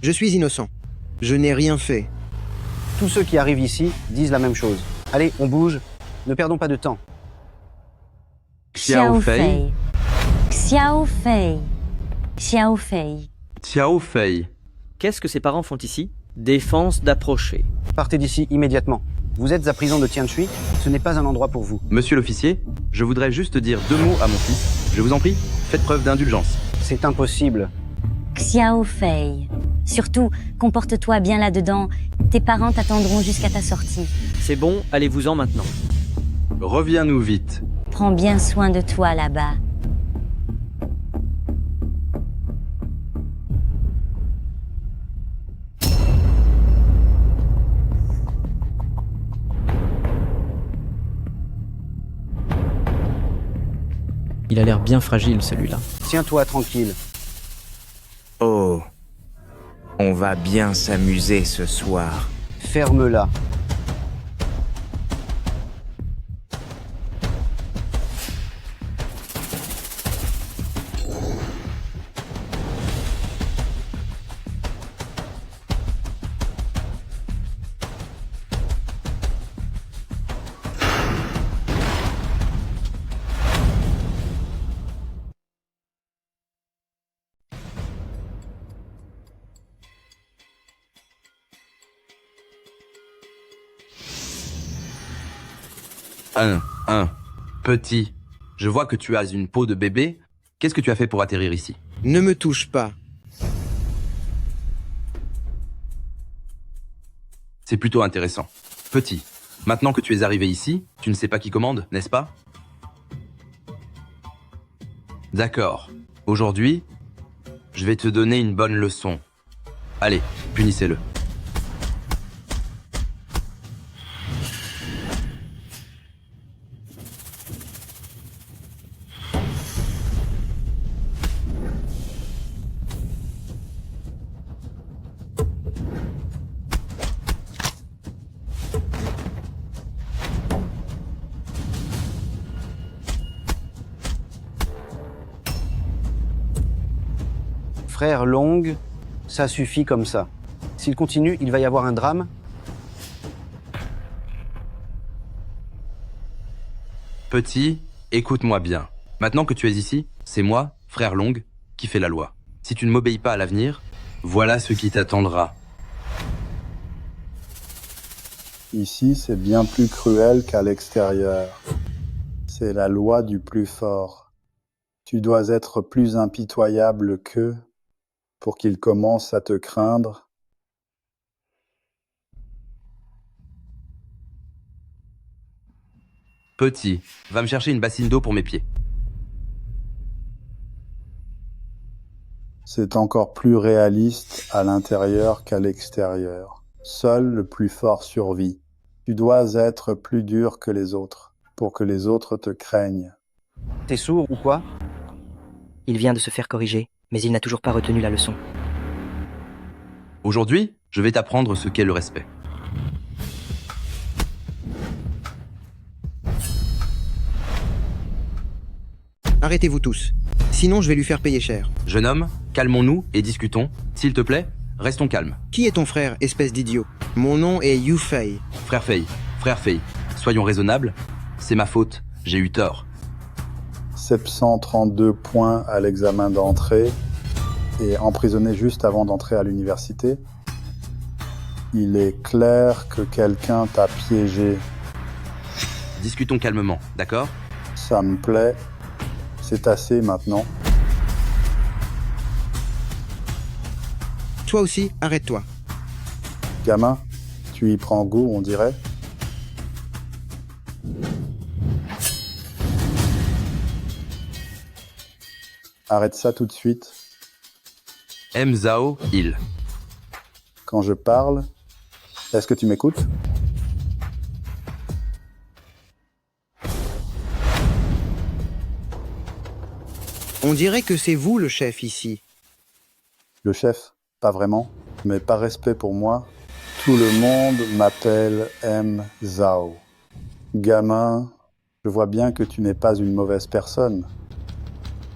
Je suis innocent. Je n'ai rien fait. Tous ceux qui arrivent ici disent la même chose. Allez, on bouge. Ne perdons pas de temps. Xiao Fei. Xiao Fei. Xiao Fei. Xiao Fei. Qu'est-ce que ses parents font ici? Défense d'approcher. Partez d'ici immédiatement. Vous êtes à prison de Tianshui, ce n'est pas un endroit pour vous. Monsieur l'officier, je voudrais juste dire 2 mots à mon fils. Je vous en prie, faites preuve d'indulgence. C'est impossible. Xiao Fei. Surtout, comporte-toi bien là-dedans. Tes parents t'attendront jusqu'à ta sortie. C'est bon, allez-vous-en maintenant. Reviens-nous vite. Prends bien soin de toi là-bas. Il a l'air bien fragile, celui-là. Tiens-toi tranquille. Oh, on va bien s'amuser ce soir. Ferme-la. Petit, je vois que tu as une peau de bébé. Qu'est-ce que tu as fait pour atterrir ici? Ne me touche pas. C'est plutôt intéressant. Petit, maintenant que tu es arrivé ici, tu ne sais pas qui commande, n'est-ce pas? D'accord. Aujourd'hui, je vais te donner une bonne leçon. Allez, punissez-le. Frère Long, ça suffit comme ça. S'il continue, il va y avoir un drame. Petit, écoute-moi bien. Maintenant que tu es ici, c'est moi, frère Long, qui fais la loi. Si tu ne m'obéis pas à l'avenir, voilà ce qui t'attendra. Ici, c'est bien plus cruel qu'à l'extérieur. C'est la loi du plus fort. Tu dois être plus impitoyable qu'eux pour qu'ils commencent à te craindre. Petit, va me chercher une bassine d'eau pour mes pieds. C'est encore plus réaliste à l'intérieur qu'à l'extérieur. Seul le plus fort survit. Tu dois être plus dur que les autres pour que les autres te craignent. T'es sourd ou quoi? Il vient de se faire corriger, mais il n'a toujours pas retenu la leçon. Aujourd'hui, je vais t'apprendre ce qu'est le respect. Arrêtez-vous tous. Sinon, je vais lui faire payer cher. Jeune homme, calmons-nous et discutons. S'il te plaît, restons calmes. Qui est ton frère, espèce d'idiot? Mon nom est Yu Fei. Frère Fei, soyons raisonnables. C'est ma faute, j'ai eu tort. 732 points à l'examen d'entrée et emprisonné juste avant d'entrer à l'université. Il est clair que quelqu'un t'a piégé. Discutons calmement, d'accord? Ça me plaît. C'est assez maintenant. Toi aussi, arrête-toi. Gamin, tu y prends goût, on dirait. Arrête ça tout de suite. M. Zhao Il. Quand je parle, est-ce que tu m'écoutes? On dirait que c'est vous le chef ici. Le chef, pas vraiment, mais par respect pour moi, tout le monde m'appelle M. Zhao. Gamin, je vois bien que tu n'es pas une mauvaise personne.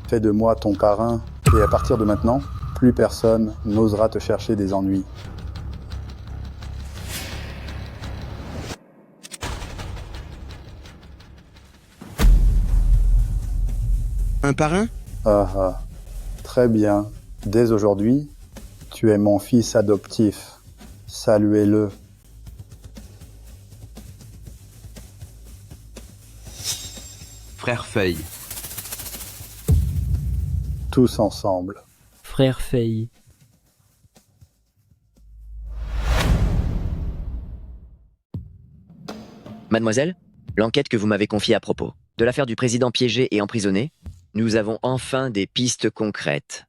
Fais de moi ton parrain, et à partir de maintenant, plus personne n'osera te chercher des ennuis. Un parrain? Ah ah. Très bien. Dès aujourd'hui, tu es mon fils adoptif. Saluez-le. Frère Feuille. Tous ensemble. Frère Feuille. Mademoiselle, l'enquête que vous m'avez confiée à propos de l'affaire du président piégé et emprisonné, nous avons enfin des pistes concrètes.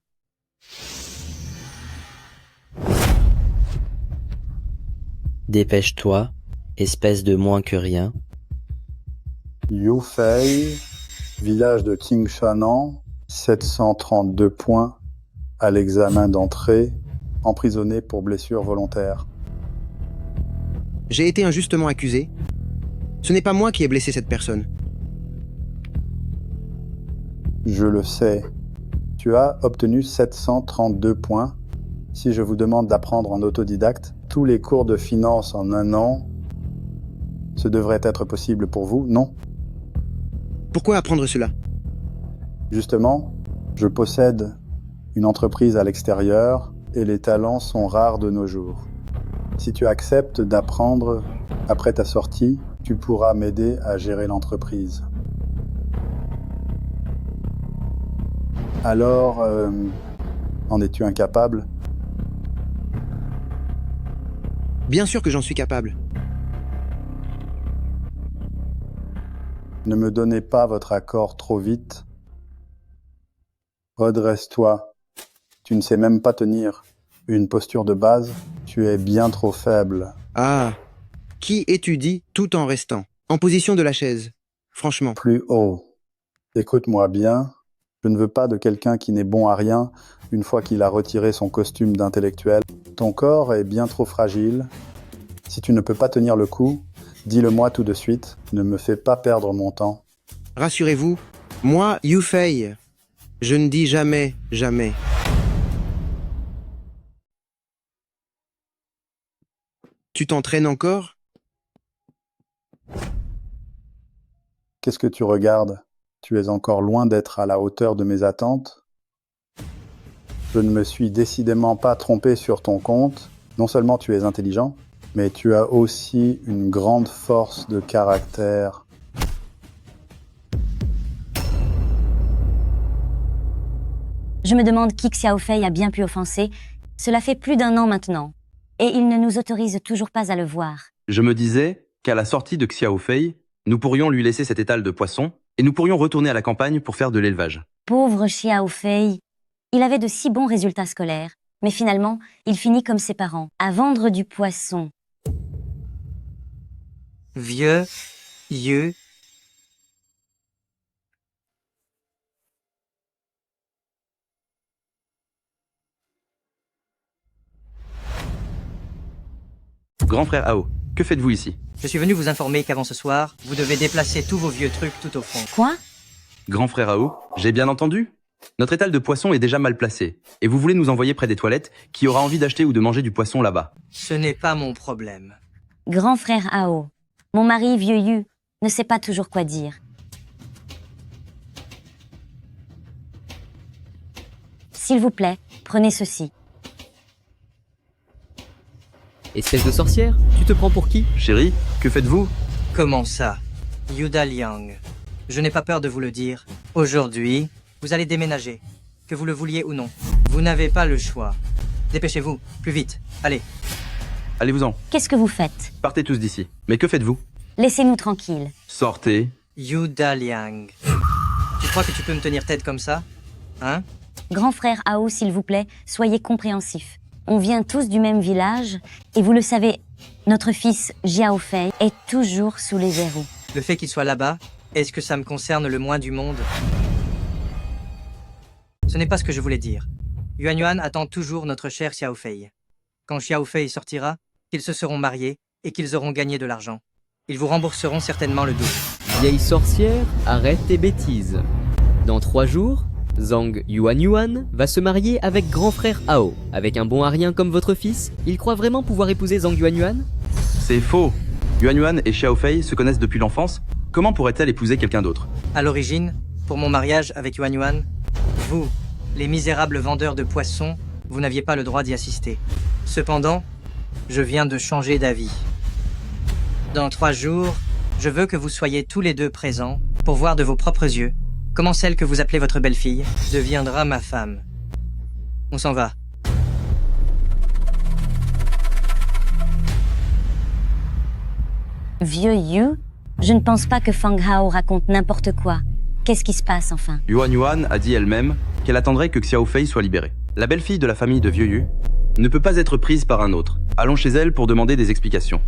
Dépêche-toi, espèce de moins que rien. Yufei, village de Qingshannan, 732 points à l'examen d'entrée, emprisonné pour blessure volontaire. J'ai été injustement accusé. Ce n'est pas moi qui ai blessé cette personne. Je le sais. Tu as obtenu 732 points. Si je vous demande d'apprendre en autodidacte tous les cours de finance en un an, ce devrait être possible pour vous, non? Pourquoi apprendre cela? Justement, je possède une entreprise à l'extérieur et les talents sont rares de nos jours. Si tu acceptes d'apprendre après ta sortie, tu pourras m'aider à gérer l'entreprise. Alors, en es-tu incapable? Bien sûr que j'en suis capable. Ne me donnez pas votre accord trop vite. Redresse-toi. Tu ne sais même pas tenir une posture de base. Tu es bien trop faible. Ah, qui étudie tout en restant en position de la chaise? Franchement. Plus haut. Écoute-moi bien. Je ne veux pas de quelqu'un qui n'est bon à rien une fois qu'il a retiré son costume d'intellectuel. Ton corps est bien trop fragile. Si tu ne peux pas tenir le coup, dis-le-moi tout de suite. Ne me fais pas perdre mon temps. Rassurez-vous, moi, Yufei, je ne dis jamais, jamais. Tu t'entraînes encore? Qu'est-ce que tu regardes? Tu es encore loin d'être à la hauteur de mes attentes. Je ne me suis décidément pas trompé sur ton compte. Non seulement tu es intelligent, mais tu as aussi une grande force de caractère. Je me demande qui Xiaofei a bien pu offenser. Cela fait plus d'1 an maintenant. Et il ne nous autorise toujours pas à le voir. Je me disais qu'à la sortie de Xiaofei, nous pourrions lui laisser cet étal de poissons et nous pourrions retourner à la campagne pour faire de l'élevage. Pauvre Xiaofei. Il avait de si bons résultats scolaires. Mais finalement, il finit comme ses parents, à vendre du poisson. Vieux, Grand frère Ao, que faites-vous ici? Je suis venu vous informer qu'avant ce soir, vous devez déplacer tous vos vieux trucs tout au fond. Quoi? Grand frère Ao, j'ai bien entendu? Notre étal de poissons est déjà mal placé, et vous voulez nous envoyer près des toilettes. Qui aura envie d'acheter ou de manger du poisson là-bas? Ce n'est pas mon problème. Grand frère Ao, mon mari vieux Yu ne sait pas toujours quoi dire. S'il vous plaît, prenez ceci. Espèce de sorcière, tu te prends pour qui? Chérie, que faites-vous? Comment ça? Yuda Liang. Je n'ai pas peur de vous le dire. Aujourd'hui, vous allez déménager. Que vous le vouliez ou non. Vous n'avez pas le choix. Dépêchez-vous, plus vite. Allez. Allez-vous-en. Qu'est-ce que vous faites? Partez tous d'ici. Mais que faites-vous? Laissez-nous tranquilles. Sortez. Yuda Liang. Tu crois que tu peux me tenir tête comme ça? Hein? Grand frère Ao, s'il vous plaît, soyez compréhensif. On vient tous du même village, et vous le savez, notre fils Xiaofei est toujours sous les verrous. Le fait qu'il soit là-bas, est-ce que ça me concerne le moins du monde? Ce n'est pas ce que je voulais dire. Yuan Yuan attend toujours notre cher Xiaofei. Quand Xiaofei sortira, qu'ils se seront mariés et qu'ils auront gagné de l'argent. Ils vous rembourseront certainement le double. Vieille sorcière, arrête tes bêtises. Dans 3 jours, Zhang Yuanyuan va se marier avec grand frère Hao. Avec un bon arien comme votre fils, il croit vraiment pouvoir épouser Zhang Yuanyuan? C'est faux. Yuan Yuan et Xiao Fei se connaissent depuis l'enfance. Comment pourrait-elle épouser quelqu'un d'autre? À l'origine, pour mon mariage avec Yuan Yuan, vous, les misérables vendeurs de poissons, vous n'aviez pas le droit d'y assister. Cependant, je viens de changer d'avis. Dans 3 jours, je veux que vous soyez tous les deux présents pour voir de vos propres yeux comment celle que vous appelez votre belle-fille deviendra ma femme. On s'en va. Vieux Yu, je ne pense pas que Fang Hao raconte n'importe quoi. Qu'est-ce qui se passe enfin? Yuan Yuan a dit elle-même qu'elle attendrait que Xiao Fei soit libérée. La belle-fille de la famille de Vieux Yu ne peut pas être prise par un autre. Allons chez elle pour demander des explications.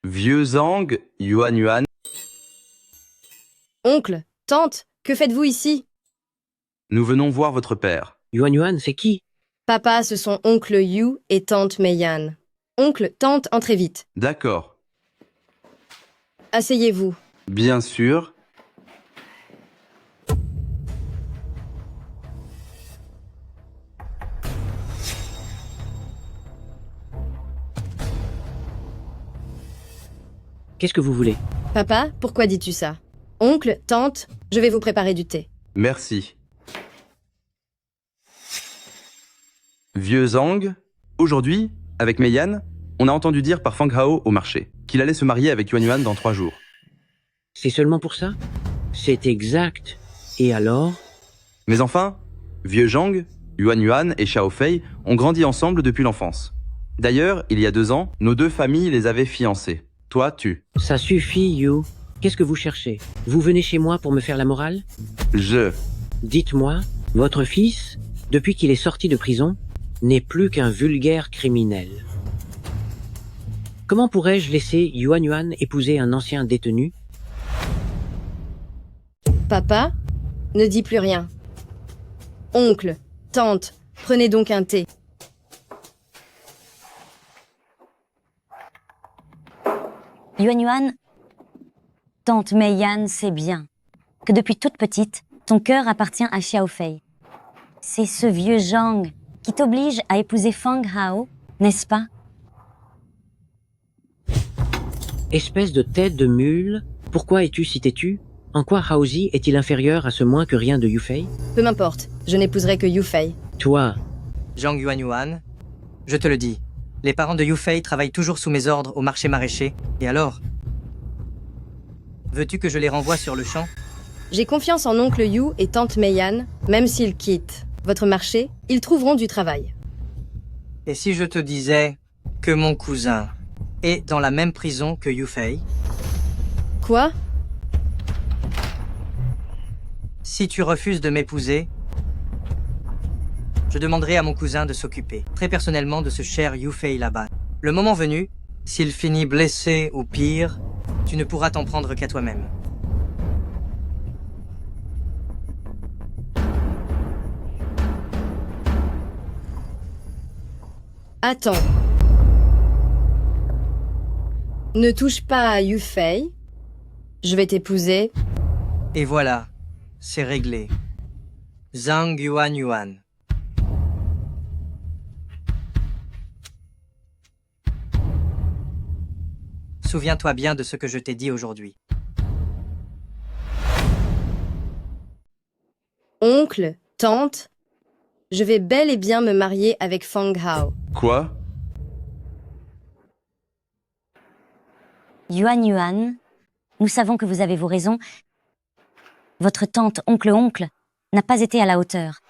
Vieux Zhang, Yuan Yuan. Oncle, tante, que faites-vous ici? Nous venons voir votre père. Yuan Yuan, c'est qui? Papa, ce sont oncle Yu et tante Meiyan. Oncle, tante, entrez vite. D'accord. Asseyez-vous. Bien sûr. Qu'est-ce que vous voulez? Papa, pourquoi dis-tu ça? Oncle, tante, je vais vous préparer du thé. Merci. Vieux Zhang, aujourd'hui, avec Meiyan, on a entendu dire par Fang Hao au marché qu'il allait se marier avec Yuan Yuan dans 3 jours. C'est seulement pour ça? C'est exact. Et alors? Mais enfin, Vieux Zhang, Yuan Yuan et Xiao Fei ont grandi ensemble depuis l'enfance. D'ailleurs, il y a 2 ans, nos 2 familles les avaient fiancés. Toi, tu. Ça suffit, Yu. Qu'est-ce que vous cherchez? Vous venez chez moi pour me faire la morale? Dites-moi, votre fils, depuis qu'il est sorti de prison, n'est plus qu'un vulgaire criminel. Comment pourrais-je laisser Yuan Yuan épouser un ancien détenu? Papa, ne dis plus rien. Oncle, tante, prenez donc un thé. Yuan Yuan, tante Meiyan sait bien que depuis toute petite, ton cœur appartient à Xiao Fei. C'est ce vieux Zhang qui t'oblige à épouser Fang Hao, n'est-ce pas? Espèce de tête de mule, pourquoi es-tu si têtu? En quoi Haozi est-il inférieur à ce moins que rien de Yufei? Peu m'importe, je n'épouserai que Yufei. Toi, Zhang Yuan Yuan, je te le dis, les parents de Yufei travaillent toujours sous mes ordres au marché maraîcher. Et alors? Veux-tu que je les renvoie sur le champ? J'ai confiance en oncle Yu et tante Meiyan, même s'ils quittent votre marché, ils trouveront du travail. Et si je te disais que mon cousin est dans la même prison que Yufei? Quoi? Si tu refuses de m'épouser, je demanderai à mon cousin de s'occuper très personnellement de ce cher Yufei là-bas. Le moment venu, s'il finit blessé ou pire, tu ne pourras t'en prendre qu'à toi-même. Attends. Ne touche pas à Yufei. Je vais t'épouser. Et voilà, c'est réglé. Zhang Yuan Yuan. Souviens-toi bien de ce que je t'ai dit aujourd'hui. Oncle, tante, je vais bel et bien me marier avec Fang Hao. Quoi? Yuan Yuan, nous savons que vous avez vos raisons. Votre tante, oncle, n'a pas été à la hauteur.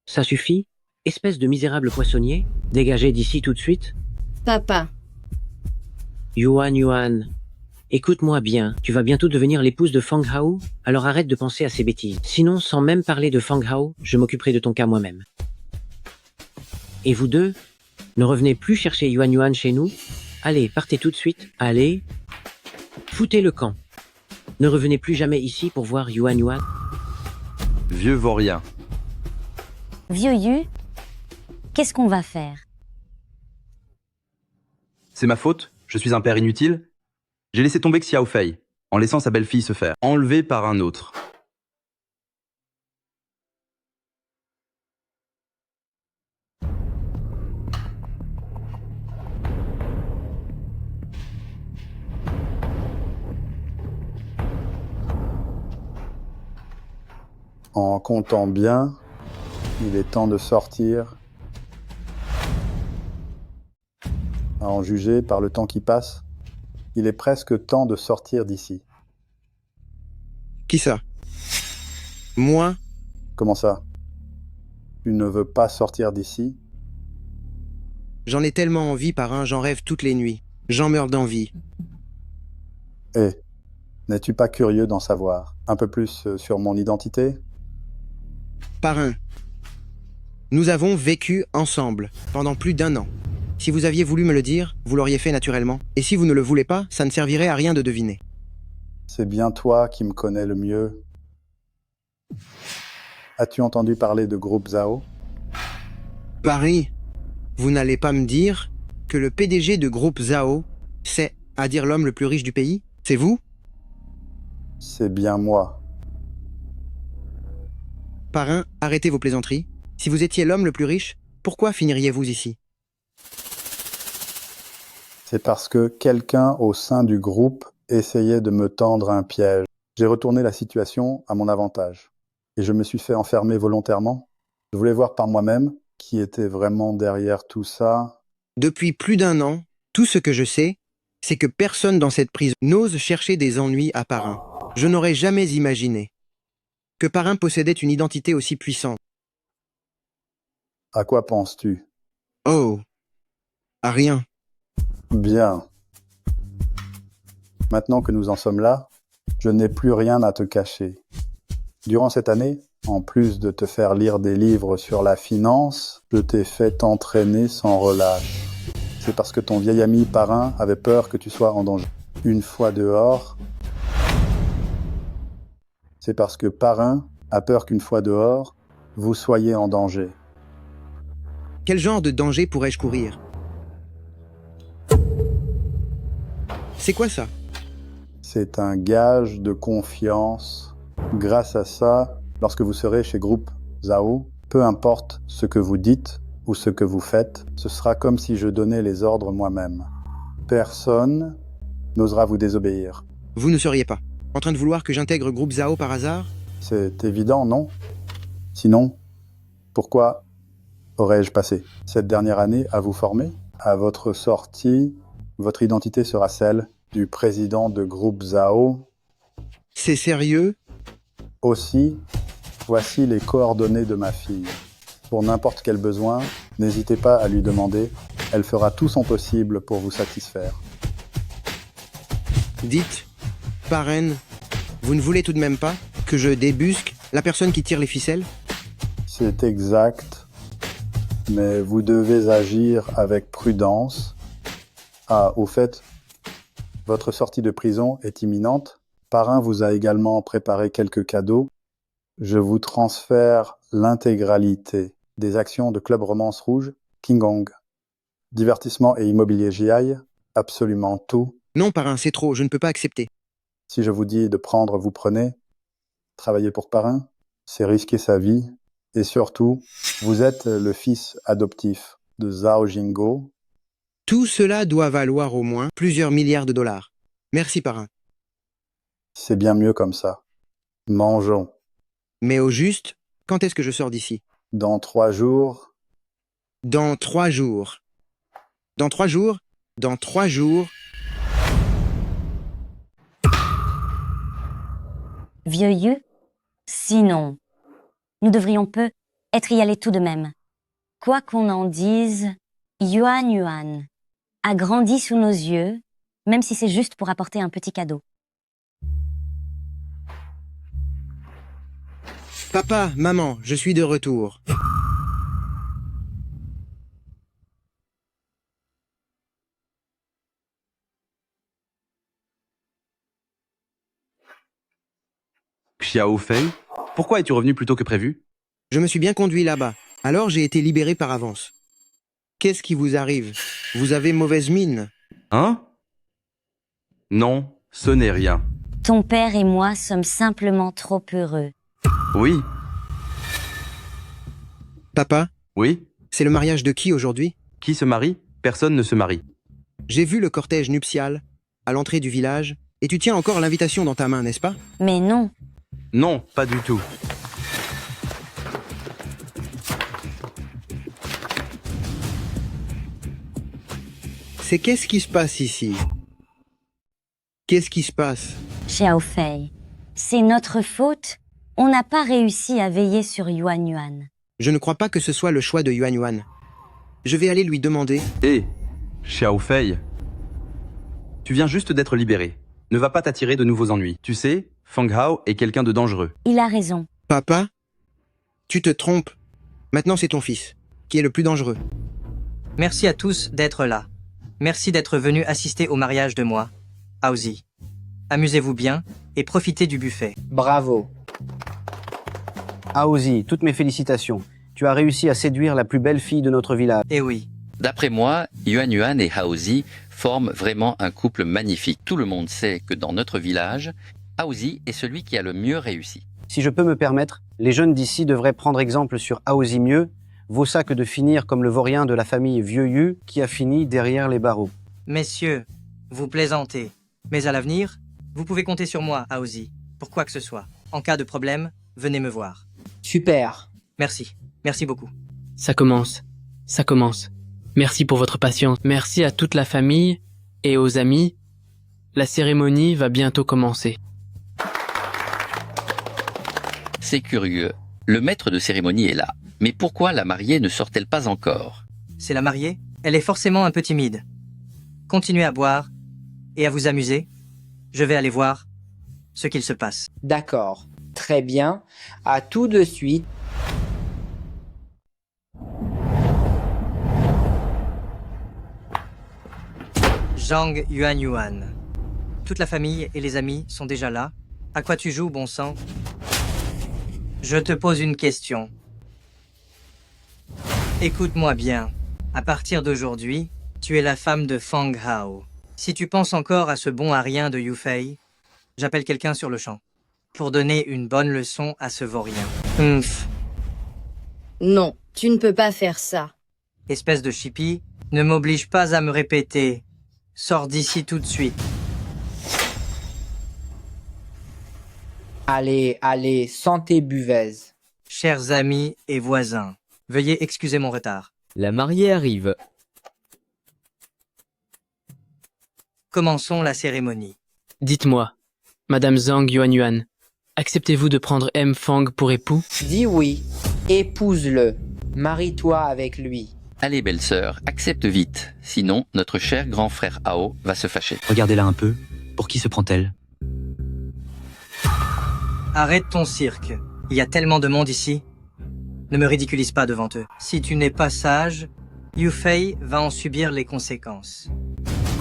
ça suffit? Espèce de misérable poissonnier, dégagez d'ici tout de suite. Papa. Yuan Yuan, écoute-moi bien, tu vas bientôt devenir l'épouse de Fang Hao, alors arrête de penser à ces bêtises. Sinon, sans même parler de Fang Hao, je m'occuperai de ton cas moi-même. Et vous deux, ne revenez plus chercher Yuan Yuan chez nous. Allez, partez tout de suite. Allez, foutez le camp. Ne revenez plus jamais ici pour voir Yuan Yuan. Vieux vaurien. Vieux Yu, qu'est-ce qu'on va faire? C'est ma faute? Je suis un père inutile? J'ai laissé tomber Xiao Fei. en laissant sa belle-fille se faire enlever par un autre. En comptant bien, il est temps de sortir. À en juger par le temps qui passe, il est presque temps de sortir d'ici. Qui ça? Moi? Comment ça? Tu ne veux pas sortir d'ici? J'en ai tellement envie, parrain, j'en rêve toutes les nuits. J'en meurs d'envie. Eh, n'es-tu pas curieux d'en savoir un peu plus sur mon identité? Parrain, nous avons vécu ensemble pendant plus d'1 an. Si vous aviez voulu me le dire, vous l'auriez fait naturellement. Et si vous ne le voulez pas, ça ne servirait à rien de deviner. C'est bien toi qui me connais le mieux. As-tu entendu parler de groupe Zhao? Paris, vous n'allez pas me dire que le PDG de groupe Zhao, c'est, à dire l'homme le plus riche du pays? C'est vous? C'est bien moi. Parrain, arrêtez vos plaisanteries. Si vous étiez l'homme le plus riche, pourquoi finiriez-vous ici? C'est parce que quelqu'un au sein du groupe essayait de me tendre un piège. J'ai retourné la situation à mon avantage. Et je me suis fait enfermer volontairement. Je voulais voir par moi-même qui était vraiment derrière tout ça. Depuis plus d'1 an, tout ce que je sais, c'est que personne dans cette prison n'ose chercher des ennuis à Parrain. Je n'aurais jamais imaginé que Parrain possédait une identité aussi puissante. À quoi penses-tu? Oh, à rien. Bien. Maintenant que nous en sommes là, je n'ai plus rien à te cacher. Durant cette année, en plus de te faire lire des livres sur la finance, je t'ai fait t'entraîner sans relâche. C'est parce que ton vieil ami Parrain avait peur que tu sois en danger. Une fois dehors, c'est parce que Parrain a peur qu'une fois dehors, vous soyez en danger. Quel genre de danger pourrais-je courir? C'est quoi ça? C'est un gage de confiance. Grâce à ça, lorsque vous serez chez Groupe Zhao, peu importe ce que vous dites ou ce que vous faites, ce sera comme si je donnais les ordres moi-même. Personne n'osera vous désobéir. Vous ne seriez pas en train de vouloir que j'intègre Groupe Zhao par hasard? C'est évident, non? Sinon, pourquoi aurais-je passé cette dernière année à vous former? À votre sortie, votre identité sera celle du président de Groupe Zhao. C'est sérieux? Aussi, voici les coordonnées de ma fille. Pour n'importe quel besoin, n'hésitez pas à lui demander. Elle fera tout son possible pour vous satisfaire. Dites, parraine, vous ne voulez tout de même pas que je débusque la personne qui tire les ficelles? C'est exact, mais vous devez agir avec prudence. Ah, au fait, votre sortie de prison est imminente. Parrain vous a également préparé quelques cadeaux. Je vous transfère l'intégralité des actions de Club Romance Rouge, King Kong. Divertissement et immobilier GI, absolument tout. Non, parrain, c'est trop, je ne peux pas accepter. Si je vous dis de prendre, vous prenez. Travailler pour Parrain, c'est risquer sa vie. Et surtout, vous êtes le fils adoptif de Zhao Jingo. Tout cela doit valoir au moins plusieurs milliards de dollars. Merci, parrain. C'est bien mieux comme ça. Mangeons. Mais au juste, quand est-ce que je sors d'ici? Dans 3 jours. Dans 3 jours. Dans 3 jours? Dans 3 jours. Vieux Yu? Sinon, nous devrions peut-être y aller tout de même. Quoi qu'on en dise, Yuan a grandi sous nos yeux, même si c'est juste pour apporter un petit cadeau. Papa, maman, je suis de retour. Xiao Fei, pourquoi es-tu revenu plus tôt que prévu? Je me suis bien conduit là-bas, alors j'ai été libéré par avance. Qu'est-ce qui vous arrive? Vous avez mauvaise mine. Hein? Non, ce n'est rien. Ton père et moi sommes simplement trop heureux. Oui, Papa, oui. c'est le mariage de qui aujourd'hui? Qui se marie? Personne ne se marie. J'ai vu le cortège nuptial à l'entrée du village, et tu tiens encore l'invitation dans ta main, n'est-ce pas? Mais non, Non, pas du tout. C'est qu'est-ce qui se passe ici? Qu'est-ce qui se passe? Xiao Fei, c'est notre faute. On n'a pas réussi à veiller sur Yuan Yuan. Je ne crois pas que ce soit le choix de Yuan Yuan. Je vais aller lui demander. Hé, Xiao Fei, tu viens juste d'être libéré. Ne va pas t'attirer de nouveaux ennuis. Tu sais, Fang Hao est quelqu'un de dangereux. Il a raison. Papa, tu te trompes. Maintenant c'est ton fils, qui est le plus dangereux. Merci à tous d'être là. Merci d'être venus assister au mariage de moi, Aozi. Amusez-vous bien et profitez du buffet. Bravo. Aozi, toutes mes félicitations. Tu as réussi à séduire la plus belle fille de notre village. Eh oui. D'après moi, Yuan Yuan et Aozi forment vraiment un couple magnifique. Tout le monde sait que dans notre village, Aozi est celui qui a le mieux réussi. Si je peux me permettre, les jeunes d'ici devraient prendre exemple sur Aozi mieux. Vaut ça que de finir comme le vaurien de la famille Vieux Yu qui a fini derrière les barreaux. Messieurs, vous plaisantez. Mais à l'avenir, vous pouvez compter sur moi, Aozi, pour quoi que ce soit. En cas de problème, venez me voir. Super. Merci. Merci beaucoup. Ça commence. Ça commence. Merci pour votre patience. Merci à toute la famille et aux amis. La cérémonie va bientôt commencer. C'est curieux. Le maître de cérémonie est là. Mais pourquoi la mariée ne sort-elle pas encore? C'est la mariée? Elle est forcément un peu timide. Continuez à boire et à vous amuser. Je vais aller voir ce qu'il se passe. D'accord. Très bien. À tout de suite. Zhang Yuan Yuan. Toute la famille et les amis sont déjà là. À quoi tu joues, bon sang? Je te pose une question. Écoute-moi bien. À partir d'aujourd'hui, tu es la femme de Fang Hao. Si tu penses encore à ce bon à rien de Yu Fei, j'appelle quelqu'un sur le champ pour donner une bonne leçon à ce vaurien. Non, tu ne peux pas faire ça. Espèce de chippie, ne m'oblige pas à me répéter. Sors d'ici tout de suite. Allez, allez, santé buveuse. Chers amis et voisins, veuillez excuser mon retard. La mariée arrive. Commençons la cérémonie. Dites-moi, Madame Zhang Yuan Yuan, acceptez-vous de prendre M. Fang pour époux? Dis oui. Épouse-le. Marie-toi avec lui. Allez, belle-sœur, accepte vite. Sinon, notre cher grand frère Hao va se fâcher. Regardez-la un peu. Pour qui se prend-elle? Arrête ton cirque. Il y a tellement de monde ici. Ne me ridiculise pas devant eux. Si tu n'es pas sage, Yu Fei va en subir les conséquences.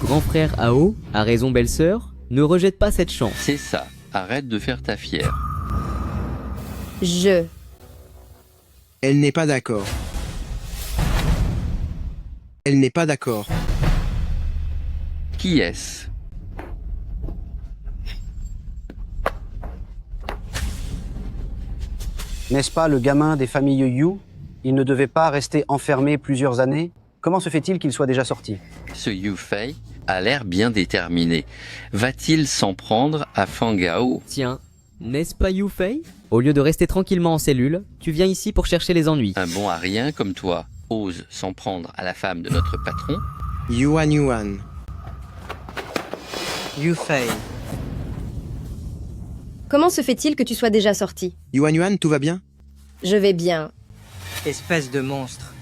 Grand frère Hao a raison, belle-sœur. Ne rejette pas cette chance. C'est ça. Arrête de faire ta fière. Elle n'est pas d'accord. Elle n'est pas d'accord. Qui est-ce? N'est-ce pas le gamin des familles Yu? Il ne devait pas rester enfermé plusieurs années? Comment se fait-il qu'il soit déjà sorti? Ce Yu Fei a l'air bien déterminé. Va-t-il s'en prendre à Fang Hao? Tiens, n'est-ce pas Yu Fei? Au lieu de rester tranquillement en cellule, tu viens ici pour chercher les ennuis. Un bon à rien comme toi ose s'en prendre à la femme de notre patron? Yuan Yuan. Yu Fei. Comment se fait-il que tu sois déjà sorti? Yuan Yuan, tout va bien? Je vais bien. Espèce de monstre.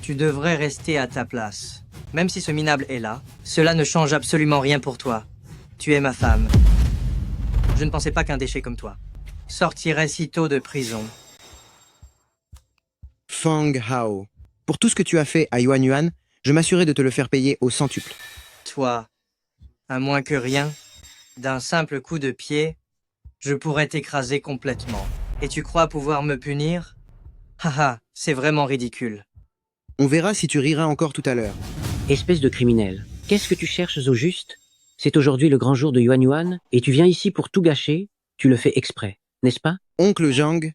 Tu devrais rester à ta place. Même si ce minable est là, cela ne change absolument rien pour toi. Tu es ma femme. Je ne pensais pas qu'un déchet comme toi sortirait si tôt de prison. Fang Hao. Pour tout ce que tu as fait à Yuan Yuan, je m'assurais de te le faire payer au centuple. Toi, à moins que rien, d'un simple coup de pied, je pourrais t'écraser complètement. Et tu crois pouvoir me punir? Haha, c'est vraiment ridicule. On verra si tu riras encore tout à l'heure. Espèce de criminel, qu'est-ce que tu cherches au juste? C'est aujourd'hui le grand jour de Yuan Yuan, et tu viens ici pour tout gâcher. Tu le fais exprès, n'est-ce pas? Oncle Zhang,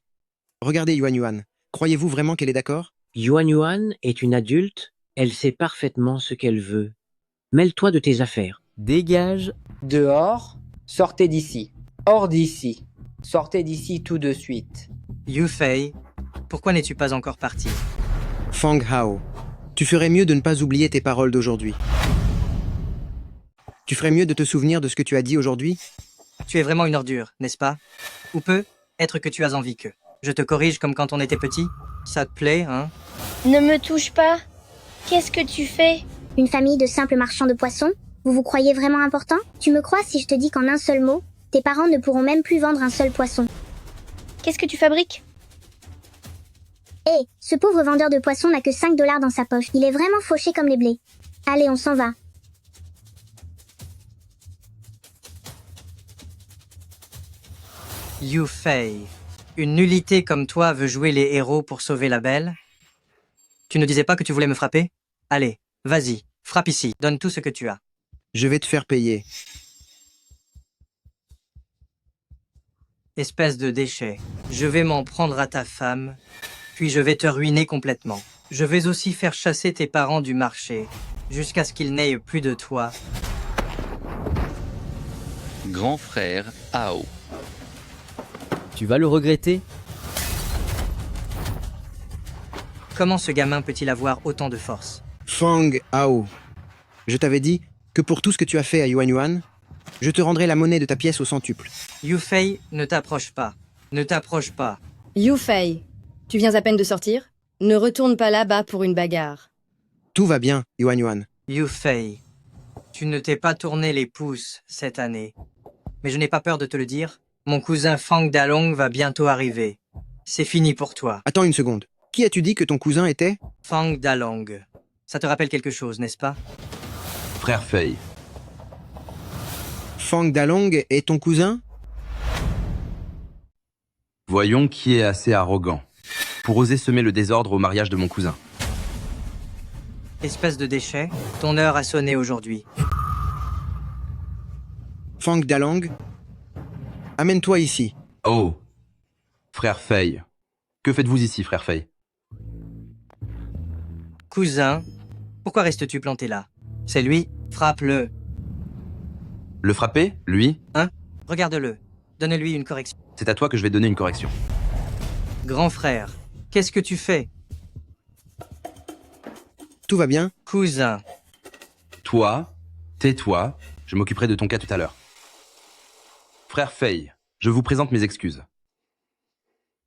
regardez Yuan Yuan. Croyez-vous vraiment qu'elle est d'accord? Yuan Yuan est une adulte, elle sait parfaitement ce qu'elle veut. Mêle-toi de tes affaires. Dégage. Dehors, sortez d'ici. Hors d'ici. Sortez d'ici tout de suite. Yu Fei, pourquoi n'es-tu pas encore parti? Fang Hao, tu ferais mieux de ne pas oublier tes paroles d'aujourd'hui. Tu ferais mieux de te souvenir de ce que tu as dit aujourd'hui? Tu es vraiment une ordure, n'est-ce pas? Ou peut-être que tu as envie que je te corrige comme quand on était petit? Ça te plaît, hein? Ne me touche pas. Qu'est-ce que tu fais? Une famille de simples marchands de poissons? Vous vous croyez vraiment important? Tu me crois si je te dis qu'en un seul mot, tes parents ne pourront même plus vendre un seul poisson? Qu'est-ce que tu fabriques? Hé, ce pauvre vendeur de poissons n'a que 5 $ dans sa poche. Il est vraiment fauché comme les blés. Allez, on s'en va. Yu Fei, une nullité comme toi veut jouer les héros pour sauver la belle? Tu ne disais pas que tu voulais me frapper? Allez, vas-y, frappe ici, donne tout ce que tu as. Je vais te faire payer. Espèce de déchet, je vais m'en prendre à ta femme, puis je vais te ruiner complètement. Je vais aussi faire chasser tes parents du marché, jusqu'à ce qu'ils n'aient plus de toi. Grand frère Hao. Tu vas le regretter. Comment ce gamin peut-il avoir autant de force? Fang Hao, je t'avais dit que pour tout ce que tu as fait à Yuan Yuan, je te rendrai la monnaie de ta pièce au centuple. Yu Fei, ne t'approche pas. Ne t'approche pas. Yu Fei, tu viens à peine de sortir? Ne retourne pas là-bas pour une bagarre. Tout va bien, Yuan Yuan. Yu Fei, tu ne t'es pas tourné les pouces cette année. Mais je n'ai pas peur de te le dire. Mon cousin Fang Dalong va bientôt arriver. C'est fini pour toi. Attends une seconde. Qui as-tu dit que ton cousin était? Fang Dalong. Ça te rappelle quelque chose, n'est-ce pas? Frère Fei. Fang Dalong est ton cousin? Voyons qui est assez arrogant pour oser semer le désordre au mariage de mon cousin. Espèce de déchet, ton heure a sonné aujourd'hui. Fang Dalong, amène-toi ici. Oh, frère Fei. Que faites-vous ici, frère Fei? Cousin, pourquoi restes-tu planté là? C'est lui, frappe-le. Le frapper, lui? Hein? Regarde-le. Donne-lui une correction. C'est à toi que je vais donner une correction. Grand frère, qu'est-ce que tu fais? Tout va bien? Cousin. Toi, tais-toi, je m'occuperai de ton cas tout à l'heure. Frère Fei, je vous présente mes excuses.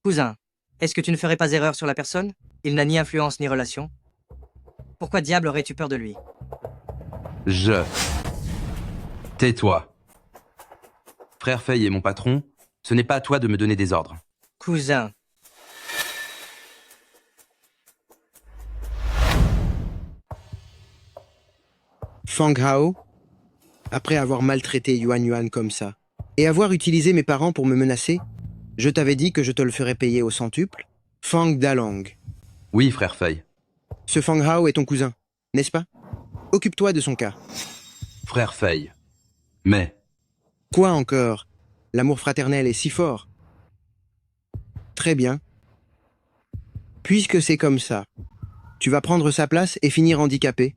Cousin, est-ce que tu ne ferais pas erreur sur la personne? Il n'a ni influence ni relation. Pourquoi diable aurais-tu peur de lui? Tais-toi. Frère Fei est mon patron, ce n'est pas à toi de me donner des ordres. Cousin. Fang Hao, après avoir maltraité Yuan Yuan comme ça, et avoir utilisé mes parents pour me menacer, je t'avais dit que je te le ferais payer au centuple. Fang Dalong. Oui, frère Fei. Ce Fang Hao est ton cousin, n'est-ce pas? Occupe-toi de son cas. Frère Fei. Mais... Quoi encore? L'amour fraternel est si fort. Très bien. Puisque c'est comme ça, tu vas prendre sa place et finir handicapé.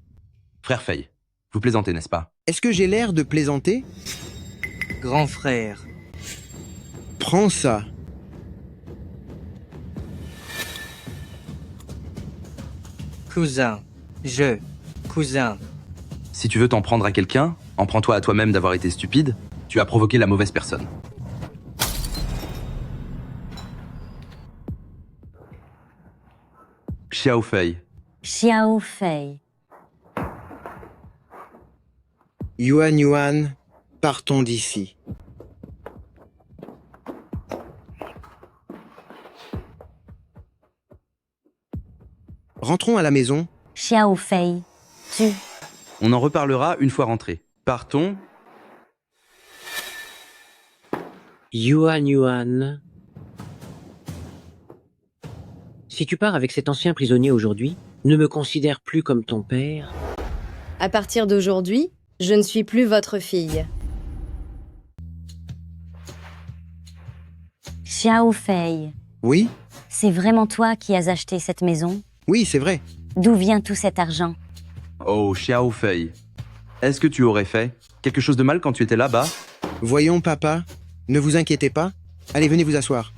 Frère Fei, vous plaisantez, n'est-ce pas? Est-ce que j'ai l'air de plaisanter? Grand frère. Prends ça. Cousin. Cousin. Si tu veux t'en prendre à quelqu'un, en prends-toi à toi-même d'avoir été stupide, tu as provoqué la mauvaise personne. Xiao Fei. Xiao Fei. Yuan Yuan, partons d'ici. Rentrons à la maison. Xiao Fei, tu... On en reparlera une fois rentré. Partons. Yuan Yuan. Si tu pars avec cet ancien prisonnier aujourd'hui, ne me considère plus comme ton père. À partir d'aujourd'hui, Je ne suis plus votre fille. Xiao Fei, Oui? c'est vraiment toi qui as acheté cette maison? Oui, c'est vrai. D'où vient tout cet argent? Oh, Xiao Fei. Est-ce que tu aurais fait quelque chose de mal quand tu étais là-bas? Voyons, papa, ne vous inquiétez pas. Allez, venez vous asseoir.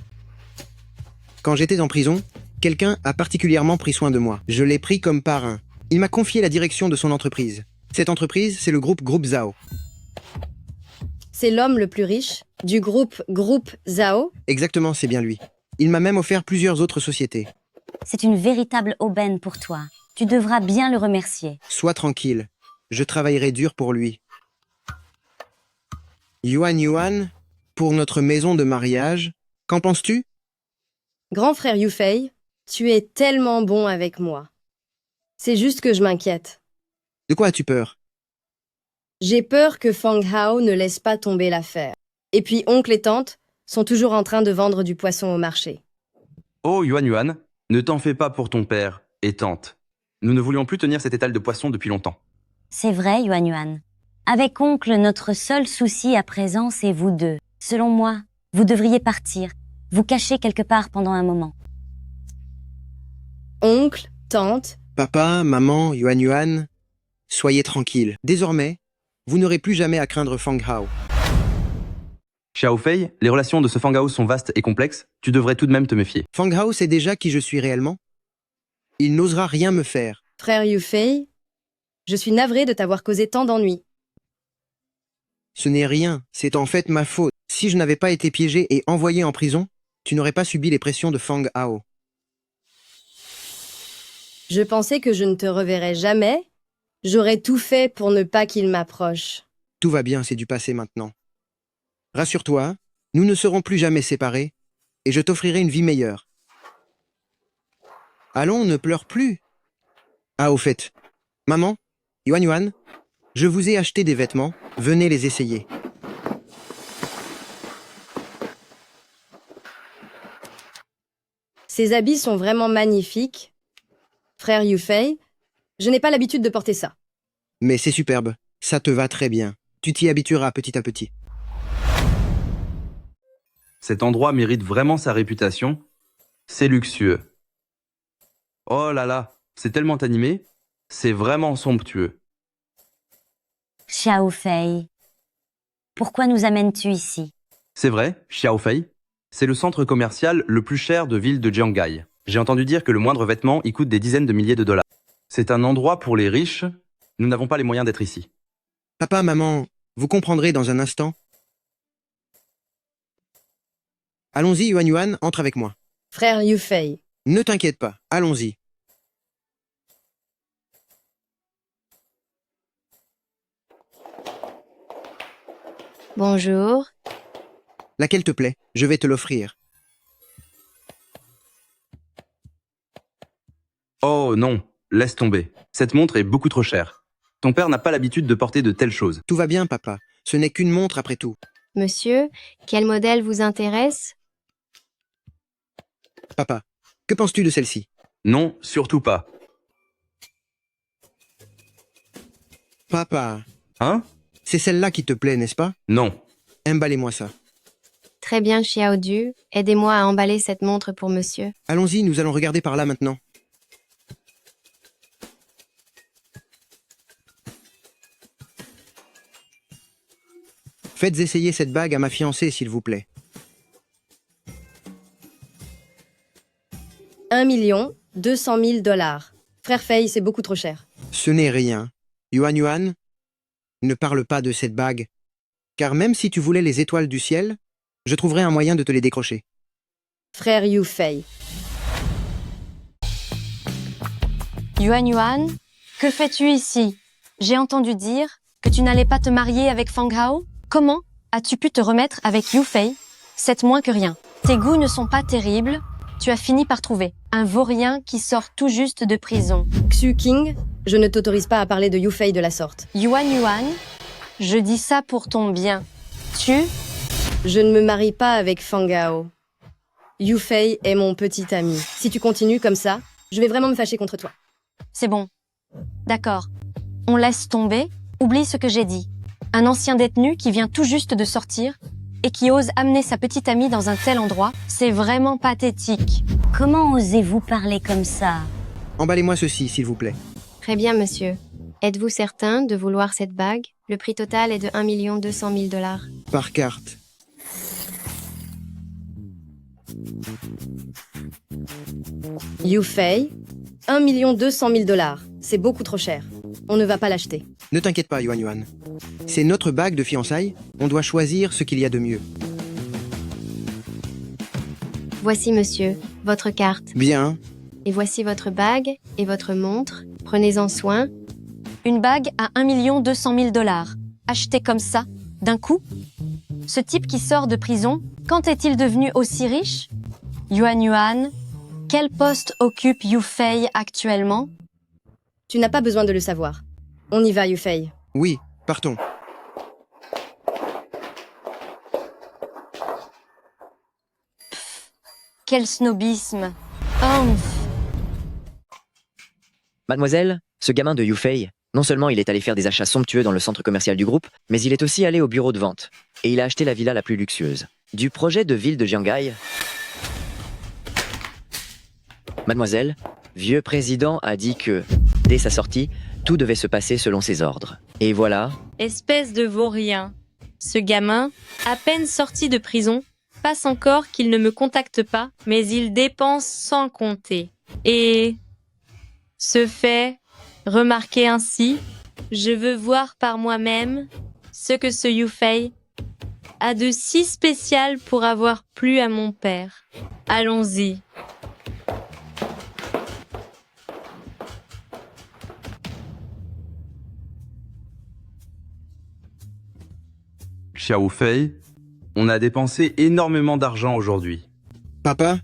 Quand j'étais en prison, quelqu'un a particulièrement pris soin de moi. Je l'ai pris comme parrain. Il m'a confié la direction de son entreprise. Cette entreprise, c'est le groupe Zhao. C'est l'homme le plus riche du groupe Zhao? Exactement, c'est bien lui. Il m'a même offert plusieurs autres sociétés. C'est une véritable aubaine pour toi. Tu devras bien le remercier. Sois tranquille. Je travaillerai dur pour lui. Yuan, pour notre maison de mariage, qu'en penses-tu? Grand frère Yufei, tu es tellement bon avec moi. C'est juste que je m'inquiète. De quoi as-tu peur? J'ai peur que Fang Hao ne laisse pas tomber l'affaire. Et puis oncle et tante sont toujours en train de vendre du poisson au marché. Oh, Yuan, ne t'en fais pas pour ton père et tante. Nous ne voulions plus tenir cet étal de poisson depuis longtemps. C'est vrai, Yuan. Avec oncle, notre seul souci à présent, c'est vous deux. Selon moi, vous devriez partir, vous cacher quelque part pendant un moment. Oncle, tante... Papa, maman, Yuan, soyez tranquilles. Désormais, vous n'aurez plus jamais à craindre Fang Hao. Xiao Fei, les relations de ce Fang Hao sont vastes et complexes, tu devrais tout de même te méfier. Fang Hao sait déjà qui je suis réellement. Il n'osera rien me faire. Frère Yufei, je suis navré de t'avoir causé tant d'ennuis. Ce n'est rien, c'est en fait ma faute. Si je n'avais pas été piégé et envoyé en prison, tu n'aurais pas subi les pressions de Fang Hao. Je pensais que je ne te reverrais jamais. J'aurais tout fait pour ne pas qu'il m'approche. Tout va bien, c'est du passé maintenant. Rassure-toi, nous ne serons plus jamais séparés, et je t'offrirai une vie meilleure. Allons, ne pleure plus. Ah, au fait, maman, Yuan, je vous ai acheté des vêtements, venez les essayer. Ces habits sont vraiment magnifiques. Frère Yufei, je n'ai pas l'habitude de porter ça. Mais c'est superbe, ça te va très bien. Tu t'y habitueras petit à petit. Cet endroit mérite vraiment sa réputation. C'est luxueux. Oh là là, c'est tellement animé. C'est vraiment somptueux. Xiao Fei, pourquoi nous amènes-tu ici? C'est vrai, Xiao Fei, c'est le centre commercial le plus cher de ville de Jiangai. J'ai entendu dire que le moindre vêtement y coûte des dizaines de milliers de dollars. C'est un endroit pour les riches. Nous n'avons pas les moyens d'être ici. Papa, maman, vous comprendrez dans un instant. Allons-y, Yuan, entre avec moi. Frère Yufei. Ne t'inquiète pas, allons-y. Bonjour. Laquelle te plaît? Je vais te l'offrir. Oh non, laisse tomber. Cette montre est beaucoup trop chère. Ton père n'a pas l'habitude de porter de telles choses. Tout va bien, papa. Ce n'est qu'une montre après tout. Monsieur, quel modèle vous intéresse? Papa, que penses-tu de celle-ci? Non, surtout pas. Papa. Hein? C'est celle-là qui te plaît, n'est-ce pas? Non. Emballez-moi ça. Très bien, Xiaodu. Aidez-moi à emballer cette montre pour monsieur. Allons-y, nous allons regarder par là maintenant. Faites essayer cette bague à ma fiancée, s'il vous plaît. 1 200 000 dollars. Frère Fei, c'est beaucoup trop cher. Ce n'est rien. Yuan, ne parle pas de cette bague. Car même si tu voulais les étoiles du ciel, je trouverai un moyen de te les décrocher. Frère Yufei. Yuan, que fais-tu ici? J'ai entendu dire que tu n'allais pas te marier avec Fang Hao. Comment as-tu pu te remettre avec Yufei? C'est moins que rien. Tes goûts ne sont pas terribles. Tu as fini par trouver un vaurien qui sort tout juste de prison. Xu King, je ne t'autorise pas à parler de Yufei de la sorte. Yuan, je dis ça pour ton bien. Je ne me marie pas avec Fang Hao. Yufei est mon petit ami. Si tu continues comme ça, je vais vraiment me fâcher contre toi. C'est bon. D'accord. On laisse tomber. Oublie ce que j'ai dit. Un ancien détenu qui vient tout juste de sortir et qui ose amener sa petite amie dans un tel endroit, c'est vraiment pathétique. Comment osez-vous parler comme ça? Emballez-moi ceci, s'il vous plaît. Très bien, monsieur. Êtes-vous certain de vouloir cette bague? Le prix total est de 1 200 000 $. Par carte. Yufei, 1 200 000 $. C'est beaucoup trop cher. On ne va pas l'acheter. Ne t'inquiète pas, Yuan Yuan. C'est notre bague de fiançailles. On doit choisir ce qu'il y a de mieux. Voici, monsieur, votre carte. Bien. Et voici votre bague et votre montre. Prenez-en soin. Une bague à 1 200 000 $. Achetée comme ça, d'un coup? Ce type qui sort de prison, quand est-il devenu aussi riche? Yuan Yuan, quel poste occupe Yufei actuellement? Tu n'as pas besoin de le savoir. On y va, Yufei. Oui, partons. Quel snobisme. Oh. Mademoiselle, ce gamin de Yufei, non seulement il est allé faire des achats somptueux dans le centre commercial du groupe, mais il est aussi allé au bureau de vente. Et il a acheté la villa la plus luxueuse. Du projet de ville de Jiangai. Mademoiselle, vieux président a dit que, dès sa sortie, tout devait se passer selon ses ordres. Et voilà. Espèce de vaurien. Ce gamin, à peine sorti de prison, passe encore qu'il ne me contacte pas, mais il dépense sans compter. Et se fait remarquer ainsi, je veux voir par moi-même ce que ce Yufei a de si spécial pour avoir plu à mon père. Allons-y. Xiao Fei, on a dépensé énormément d'argent aujourd'hui. Papa,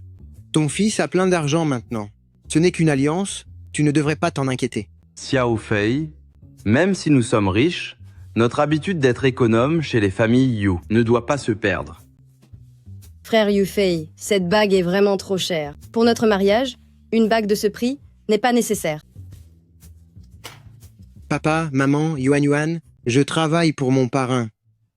ton fils a plein d'argent maintenant. Ce n'est qu'une alliance, tu ne devrais pas t'en inquiéter. Xiao Fei, même si nous sommes riches, notre habitude d'être économe chez les familles Yu ne doit pas se perdre. Frère Yufei, cette bague est vraiment trop chère. Pour notre mariage, une bague de ce prix n'est pas nécessaire. Papa, maman, Yuan Yuan, je travaille pour mon parrain.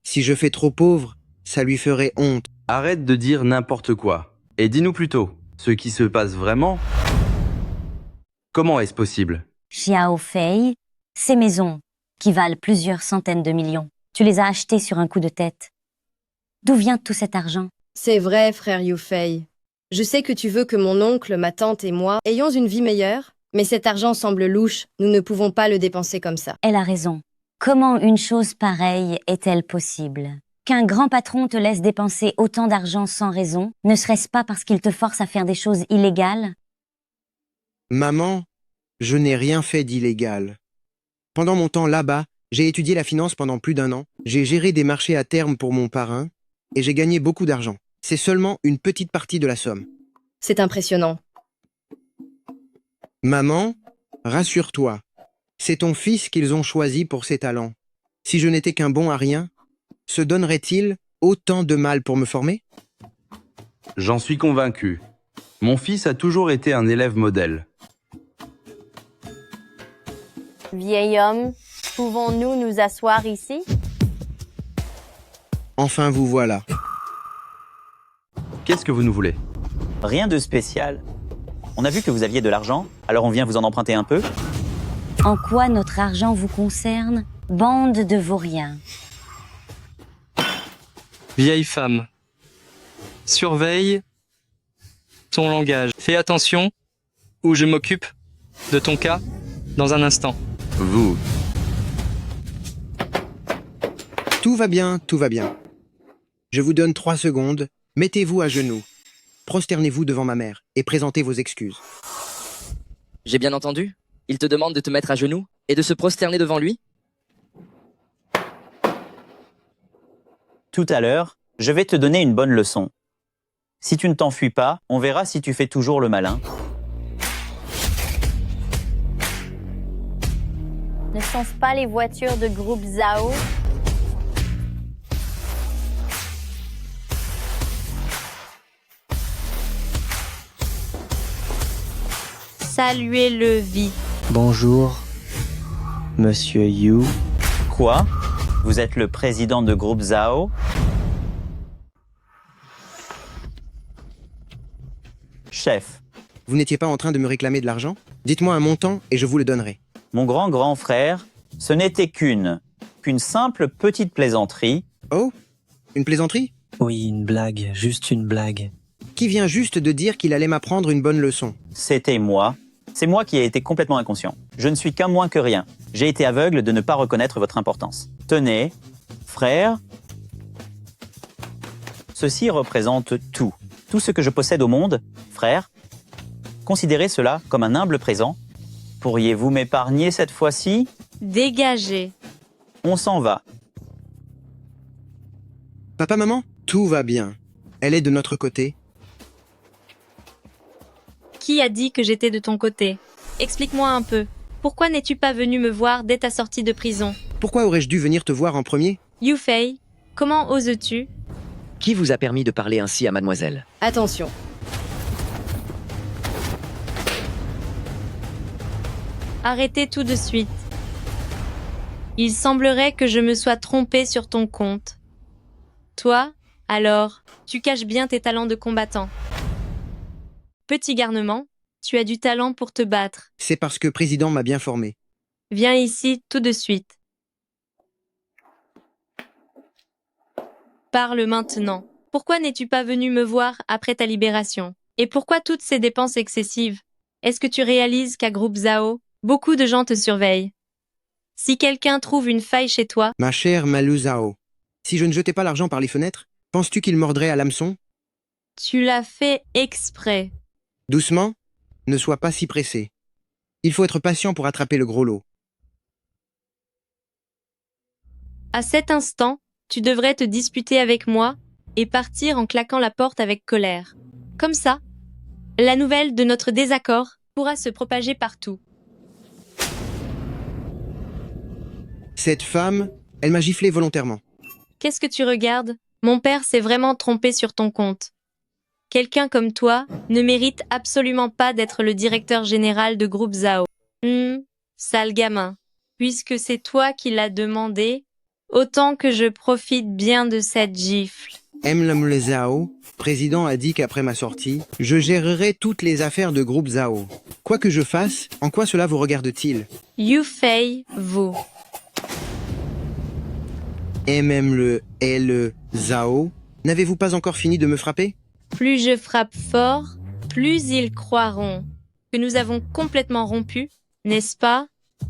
Si je fais trop pauvre, ça lui ferait honte. Arrête de dire n'importe quoi. Et dis-nous plutôt, ce qui se passe vraiment? Comment est-ce possible? Xiao Fei, ces maisons, qui valent plusieurs centaines de millions, tu les as achetées sur un coup de tête. D'où vient tout cet argent? C'est vrai, frère Yufei. Je sais que tu veux que mon oncle, ma tante et moi ayons une vie meilleure, mais cet argent semble louche, nous ne pouvons pas le dépenser comme ça. Elle a raison. Comment une chose pareille est-elle possible? Qu'un grand patron te laisse dépenser autant d'argent sans raison, ne serait-ce pas parce qu'il te force à faire des choses illégales? Maman, je n'ai rien fait d'illégal. Pendant mon temps là-bas, j'ai étudié la finance pendant plus d'1 an, j'ai géré des marchés à terme pour mon parrain, et j'ai gagné beaucoup d'argent. C'est seulement une petite partie de la somme. C'est impressionnant. Maman, rassure-toi. C'est ton fils qu'ils ont choisi pour ses talents. Si je n'étais qu'un bon à rien, se donnerait-il autant de mal pour me former? J'en suis convaincu. Mon fils a toujours été un élève modèle. Vieil homme, pouvons-nous nous asseoir ici? Enfin vous voilà. Qu'est-ce que vous nous voulez? Rien de spécial. On a vu que vous aviez de l'argent, alors on vient vous en emprunter un peu. En quoi notre argent vous concerne, bande de vauriens? Vieille femme, surveille ton langage. Fais attention ou je m'occupe de ton cas dans un instant. Vous. Tout va bien, tout va bien. Je vous donne 3 secondes, mettez-vous à genoux. Prosternez-vous devant ma mère et présentez vos excuses. J'ai bien entendu. Il te demande de te mettre à genoux et de se prosterner devant lui? Tout à l'heure, je vais te donner une bonne leçon. Si tu ne t'enfuis pas, on verra si tu fais toujours le malin. Ne sont-ce pas les voitures de groupe Zhao? Saluez-le, vie. Bonjour, Monsieur Yu. Quoi? Vous êtes le président de groupe Zhao? Chef. Vous n'étiez pas en train de me réclamer de l'argent? Dites-moi un montant et je vous le donnerai. Mon grand frère, ce n'était qu'une simple petite plaisanterie. Oh? Une plaisanterie? Oui, une blague, juste une blague. Qui vient juste de dire qu'il allait m'apprendre une bonne leçon? C'était moi. C'est moi qui ai été complètement inconscient. Je ne suis qu'un moins que rien. J'ai été aveugle de ne pas reconnaître votre importance. Tenez, frère, ceci représente tout. Tout ce que je possède au monde, frère. Considérez cela comme un humble présent. Pourriez-vous m'épargner cette fois-ci? Dégagez. On s'en va. Papa, maman, tout va bien. Elle est de notre côté. Qui a dit que j'étais de ton côté? Explique-moi un peu. Pourquoi n'es-tu pas venu me voir dès ta sortie de prison? Pourquoi aurais-je dû venir te voir en premier? Yufei, comment oses-tu? Qui vous a permis de parler ainsi à mademoiselle? Attention. Arrêtez tout de suite. Il semblerait que je me sois trompée sur ton compte. Toi, alors, tu caches bien tes talents de combattant. Petit garnement, tu as du talent pour te battre. C'est parce que président m'a bien formé. Viens ici tout de suite. Parle maintenant. Pourquoi n'es-tu pas venu me voir après ta libération? Et pourquoi toutes ces dépenses excessives? Est-ce que tu réalises qu'à Groupe Zhao, beaucoup de gens te surveillent? Si quelqu'un trouve une faille chez toi... Ma chère Malu Zhao, si je ne jetais pas l'argent par les fenêtres, penses-tu qu'il mordrait à l'hameçon? Tu l'as fait exprès. Doucement, ne sois pas si pressé. Il faut être patient pour attraper le gros lot. À cet instant, tu devrais te disputer avec moi et partir en claquant la porte avec colère. Comme ça, la nouvelle de notre désaccord pourra se propager partout. Cette femme, elle m'a giflé volontairement. Qu'est-ce que tu regardes? Mon père s'est vraiment trompé sur ton compte. Quelqu'un comme toi ne mérite absolument pas d'être le directeur général de Groupe Zhao. Sale gamin. Puisque c'est toi qui l'as demandé, autant que je profite bien de cette gifle. M. Zhao, président, a dit qu'après ma sortie, je gérerai toutes les affaires de Groupe Zhao. Quoi que je fasse, en quoi cela vous regarde-t-il? Yufei, vous. M. Zhao, n'avez-vous pas encore fini de me frapper? Plus je frappe fort, plus ils croiront que nous avons complètement rompu, n'est-ce pas?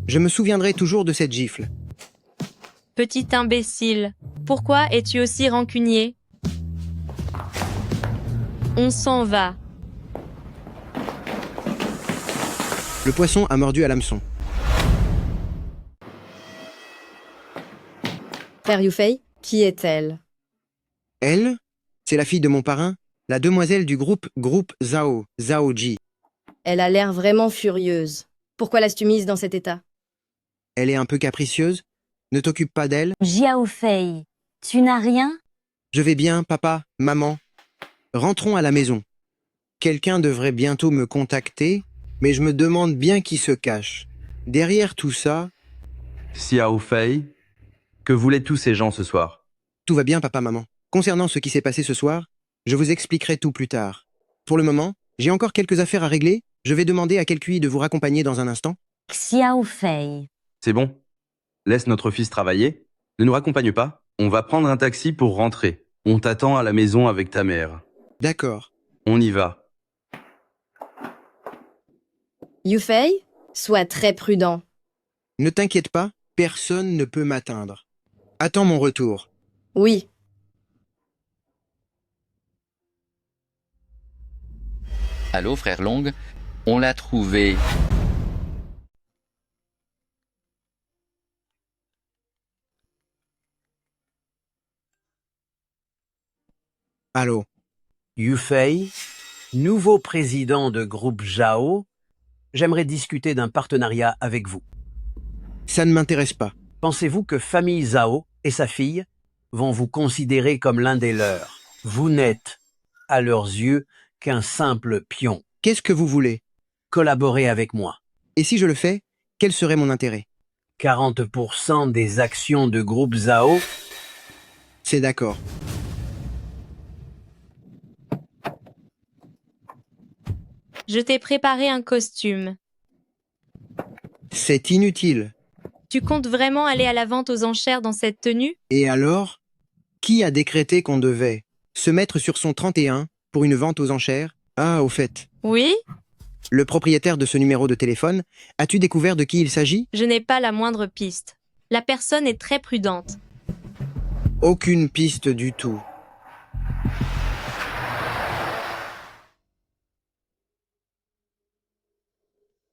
Je me souviendrai toujours de cette gifle. Petit imbécile, pourquoi es-tu aussi rancunier? On s'en va. Le poisson a mordu à l'hameçon. Frère Yufei, qui est-elle? Elle, c'est la fille de mon parrain, la demoiselle du groupe Zhao, Zhao-ji. Elle a l'air vraiment furieuse. Pourquoi l'as-tu mise dans cet état? Elle est un peu capricieuse. Ne t'occupe pas d'elle. Xiaofei, tu n'as rien? Je vais bien, papa, maman. Rentrons à la maison. Quelqu'un devrait bientôt me contacter, mais je me demande bien qui se cache. Derrière tout ça... Xiao Fei, que voulaient tous ces gens ce soir? Tout va bien, papa, maman. Concernant ce qui s'est passé ce soir, je vous expliquerai tout plus tard. Pour le moment, j'ai encore quelques affaires à régler. Je vais demander à Kelkui de vous raccompagner dans un instant. Xiaofei. C'est bon. Laisse notre fils travailler. Ne nous raccompagne pas. On va prendre un taxi pour rentrer. On t'attend à la maison avec ta mère. D'accord. On y va. Yufei, sois très prudent. Ne t'inquiète pas, personne ne peut m'atteindre. Attends mon retour. Oui. Allô, frère Long? On l'a trouvé. Allô? Yufei, nouveau président de groupe Zhao, j'aimerais discuter d'un partenariat avec vous. Ça ne m'intéresse pas. Pensez-vous que famille Zhao et sa fille vont vous considérer comme l'un des leurs? Vous n'êtes, à leurs yeux, qu'un simple pion. Qu'est-ce que vous voulez? Collaborez avec moi. Et si je le fais, quel serait mon intérêt? 40% des actions de groupe Zhao. C'est d'accord. Je t'ai préparé un costume. C'est inutile. Tu comptes vraiment aller à la vente aux enchères dans cette tenue? Et alors? Qui a décrété qu'on devait se mettre sur son 31 pour une vente aux enchères? Ah, au fait. Oui? Le propriétaire de ce numéro de téléphone, as-tu découvert de qui il s'agit? Je n'ai pas la moindre piste. La personne est très prudente. Aucune piste du tout.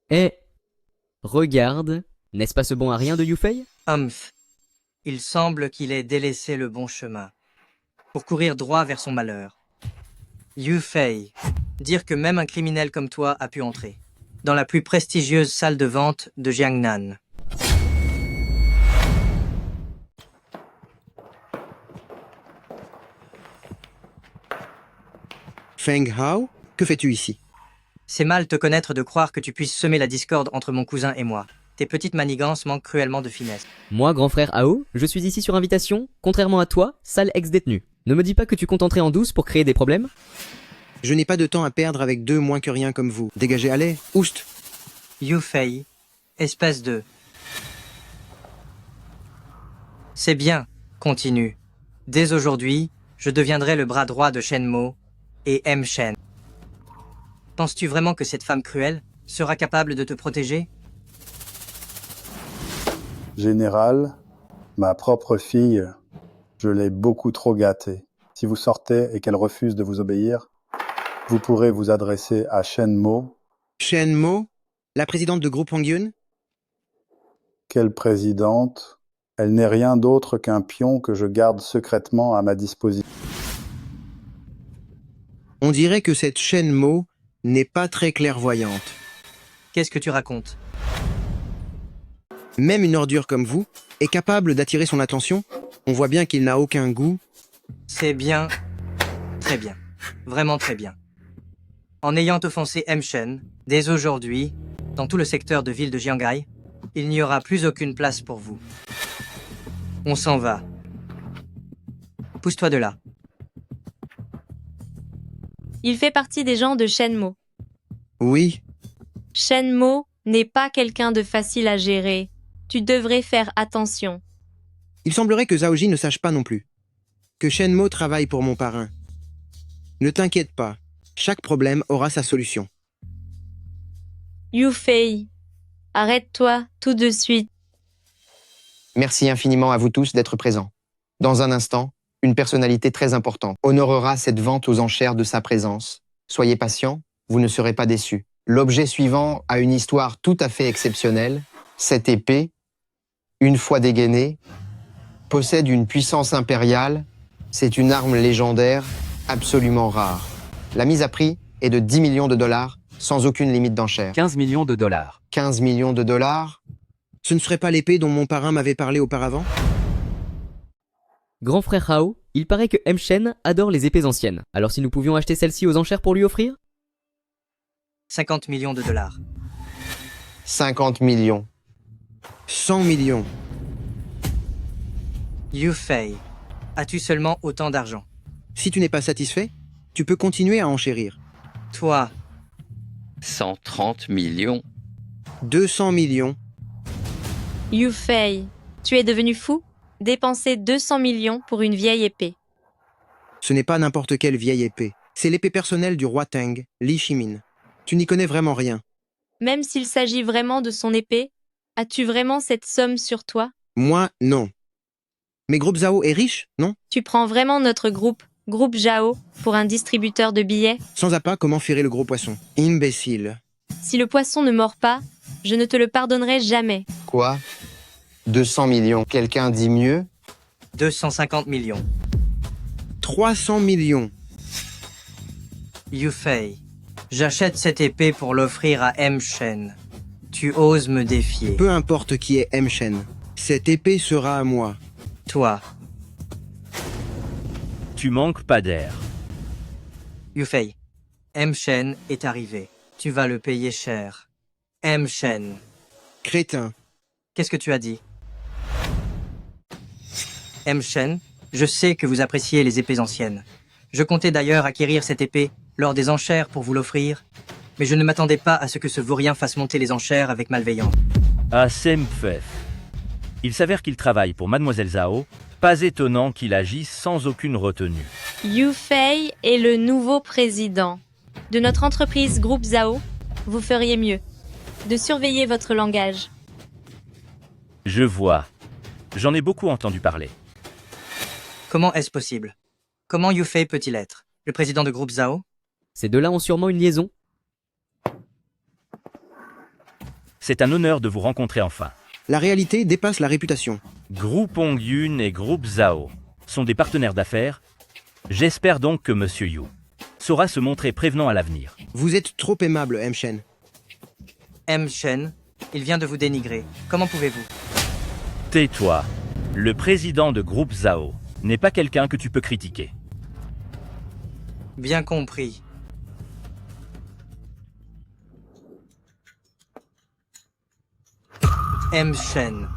Eh, regarde, n'est-ce pas ce bon à rien de Yufei? Humph. Il semble qu'il ait délaissé le bon chemin pour courir droit vers son malheur. Yufei, dire que même un criminel comme toi a pu entrer dans la plus prestigieuse salle de vente de Jiangnan. Feng Hao, que fais-tu ici? C'est mal te connaître de croire que tu puisses semer la discorde entre mon cousin et moi. Tes petites manigances manquent cruellement de finesse. Moi, grand frère Ao, je suis ici sur invitation, contrairement à toi, sale ex-détenu. Ne me dis pas que tu comptes entrer en douce pour créer des problèmes? Je n'ai pas de temps à perdre avec deux moins que rien comme vous. Dégagez, allez, oust! Yufei, espèce de... C'est bien, continue. Dès aujourd'hui, je deviendrai le bras droit de Shenmo et M. Shen. Penses-tu vraiment que cette femme cruelle sera capable de te protéger? Général, ma propre fille, je l'ai beaucoup trop gâtée. Si vous sortez et qu'elle refuse de vous obéir, vous pourrez vous adresser à Shenmo. Shenmo, la présidente de groupe Hongyun? Quelle présidente? Elle n'est rien d'autre qu'un pion que je garde secrètement à ma disposition. On dirait que cette Shenmo n'est pas très clairvoyante. Qu'est-ce que tu racontes? Même une ordure comme vous est capable d'attirer son attention. On voit bien qu'il n'a aucun goût. C'est bien. Très bien. Vraiment très bien. En ayant offensé M. Shen, dès aujourd'hui, dans tout le secteur de ville de Jianggai, il n'y aura plus aucune place pour vous. On s'en va. Pousse-toi de là. Il fait partie des gens de Shenmo. Oui. Shenmo n'est pas quelqu'un de facile à gérer. Tu devrais faire attention. Il semblerait que Zhaoji ne sache pas non plus. Que Shenmo travaille pour mon parrain. Ne t'inquiète pas, chaque problème aura sa solution. Yufei, arrête-toi tout de suite. Merci infiniment à vous tous d'être présents. Dans un instant, une personnalité très importante honorera cette vente aux enchères de sa présence. Soyez patients, vous ne serez pas déçus. L'objet suivant a une histoire tout à fait exceptionnelle. Cette épée, une fois dégainée, possède une puissance impériale. C'est une arme légendaire, absolument rare. La mise à prix est de 10 millions de dollars, sans aucune limite d'enchère. 15 millions de dollars. 15 millions de dollars? Ce ne serait pas l'épée dont mon parrain m'avait parlé auparavant? Grand frère Hao, il paraît que M. Shen adore les épées anciennes. Alors si nous pouvions acheter celle-ci aux enchères pour lui offrir? 50 millions de dollars. 50 millions. 100 millions. Yufei, as-tu seulement autant d'argent? Si tu n'es pas satisfait, tu peux continuer à enchérir. Toi. 130 millions. 200 millions. Yufei, tu es devenu fou? Dépenser 200 millions pour une vieille épée. Ce n'est pas n'importe quelle vieille épée. C'est l'épée personnelle du roi Tang, Li Shimin. Tu n'y connais vraiment rien. Même s'il s'agit vraiment de son épée, as-tu vraiment cette somme sur toi? Moi, non. Mais Groupe Zhao est riche, non? Tu prends vraiment notre groupe Zhao, pour un distributeur de billets? Sans appât, comment ferait le gros poisson? Imbécile. Si le poisson ne mord pas, je ne te le pardonnerai jamais. Quoi? 200 millions. Quelqu'un dit mieux? 250 millions. 300 millions. Yufei, j'achète cette épée pour l'offrir à M. Shen. Tu oses me défier. Peu importe qui est M. Shen. Cette épée sera à moi. Toi. Tu manques pas d'air. Yufei, M. Shen est arrivé. Tu vas le payer cher. M. Shen. Crétin. Qu'est-ce que tu as dit? M. Shen, je sais que vous appréciez les épées anciennes. Je comptais d'ailleurs acquérir cette épée lors des enchères pour vous l'offrir, mais je ne m'attendais pas à ce que ce vaurien fasse monter les enchères avec malveillance. Ah, Sempfef. Il s'avère qu'il travaille pour Mademoiselle Zhao. Pas étonnant qu'il agisse sans aucune retenue. Yu Fei est le nouveau président de notre entreprise Groupe Zhao. Vous feriez mieux de surveiller votre langage. Je vois. J'en ai beaucoup entendu parler. Comment est-ce possible? Comment Yu Fei peut-il être le président de Groupe Zhao? Ces deux-là ont sûrement une liaison. C'est un honneur de vous rencontrer enfin. La réalité dépasse la réputation. Groupe Hongyun et Groupe Zhao sont des partenaires d'affaires. J'espère donc que Monsieur Yu saura se montrer prévenant à l'avenir. Vous êtes trop aimable, M. Shen. M. Shen, il vient de vous dénigrer. Comment pouvez-vous? Tais-toi. Le président de Groupe Zhao n'est pas quelqu'un que tu peux critiquer. Bien compris. M. Shen.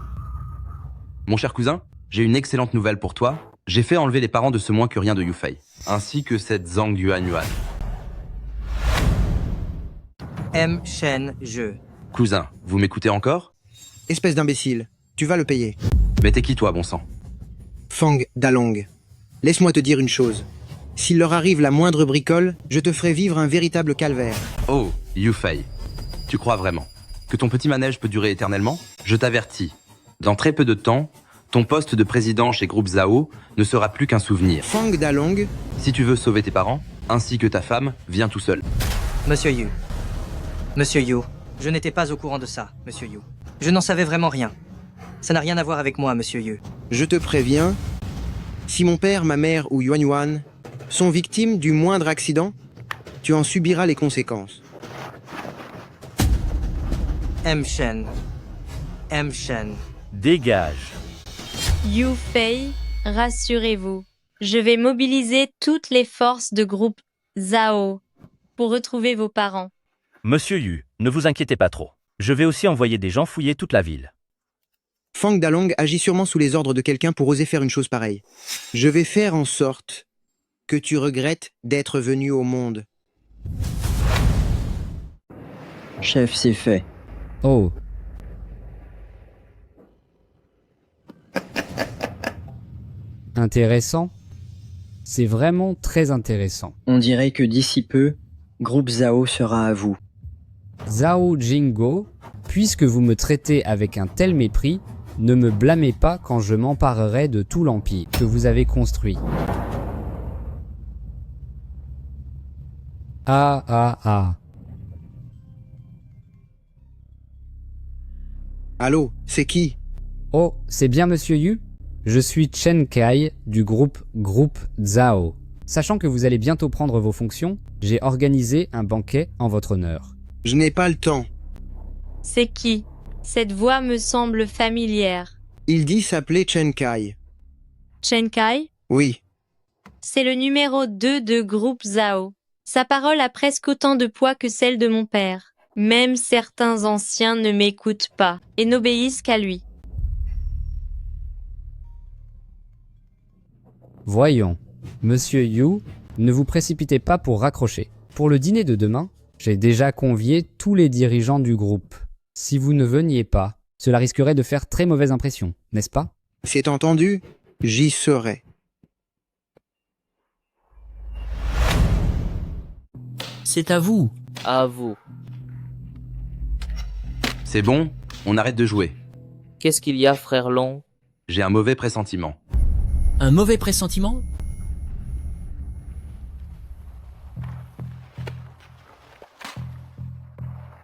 Mon cher cousin, j'ai une excellente nouvelle pour toi. J'ai fait enlever les parents de ce moins que rien de Yu Fei, ainsi que cette Zhang Yuanyuan. M. Shen, je. Cousin, vous m'écoutez encore? Espèce d'imbécile, tu vas le payer. Mais t'es qui toi, bon sang? Fang Dalong. Laisse-moi te dire une chose. S'il leur arrive la moindre bricole, je te ferai vivre un véritable calvaire. Oh, Yu Fei. Tu crois vraiment que ton petit manège peut durer éternellement? Je t'avertis, dans très peu de temps, ton poste de président chez Groupe Zhao ne sera plus qu'un souvenir. Fang Dalong. Si tu veux sauver tes parents, ainsi que ta femme, viens tout seul. Monsieur Yu. Monsieur Yu, je n'étais pas au courant de ça, Monsieur Yu. Je n'en savais vraiment rien. Ça n'a rien à voir avec moi, Monsieur Yu. Je te préviens, si mon père, ma mère ou Yuanyuan sont victimes du moindre accident, tu en subiras les conséquences. M. Shen. M. Shen. Dégage. Yu Fei, rassurez-vous. Je vais mobiliser toutes les forces de Groupe Zhao pour retrouver vos parents. Monsieur Yu, ne vous inquiétez pas trop. Je vais aussi envoyer des gens fouiller toute la ville. Fang Dalong agit sûrement sous les ordres de quelqu'un pour oser faire une chose pareille. Je vais faire en sorte que tu regrettes d'être venu au monde. Chef, c'est fait. Oh. Intéressant. C'est vraiment très intéressant. On dirait que d'ici peu, Groupe Zhao sera à vous. Zhao Jingo, puisque vous me traitez avec un tel mépris, ne me blâmez pas quand je m'emparerai de tout l'empire que vous avez construit. Ah. Allô, c'est qui? Oh, c'est bien Monsieur Yu? Je suis Chen Kai du groupe Zhao. Sachant que vous allez bientôt prendre vos fonctions, j'ai organisé un banquet en votre honneur. Je n'ai pas le temps. C'est qui? Cette voix me semble familière. Il dit s'appeler Chen Kai. Chen Kai? Oui. C'est le numéro 2 de Groupe Zhao. Sa parole a presque autant de poids que celle de mon père. Même certains anciens ne m'écoutent pas et n'obéissent qu'à lui. Voyons. Monsieur Yu, ne vous précipitez pas pour raccrocher. Pour le dîner de demain, j'ai déjà convié tous les dirigeants du groupe. Si vous ne veniez pas, cela risquerait de faire très mauvaise impression, n'est-ce pas? C'est entendu, j'y serai. C'est à vous. À vous. C'est bon, on arrête de jouer. Qu'est-ce qu'il y a, frère Long? J'ai un mauvais pressentiment. Un mauvais pressentiment?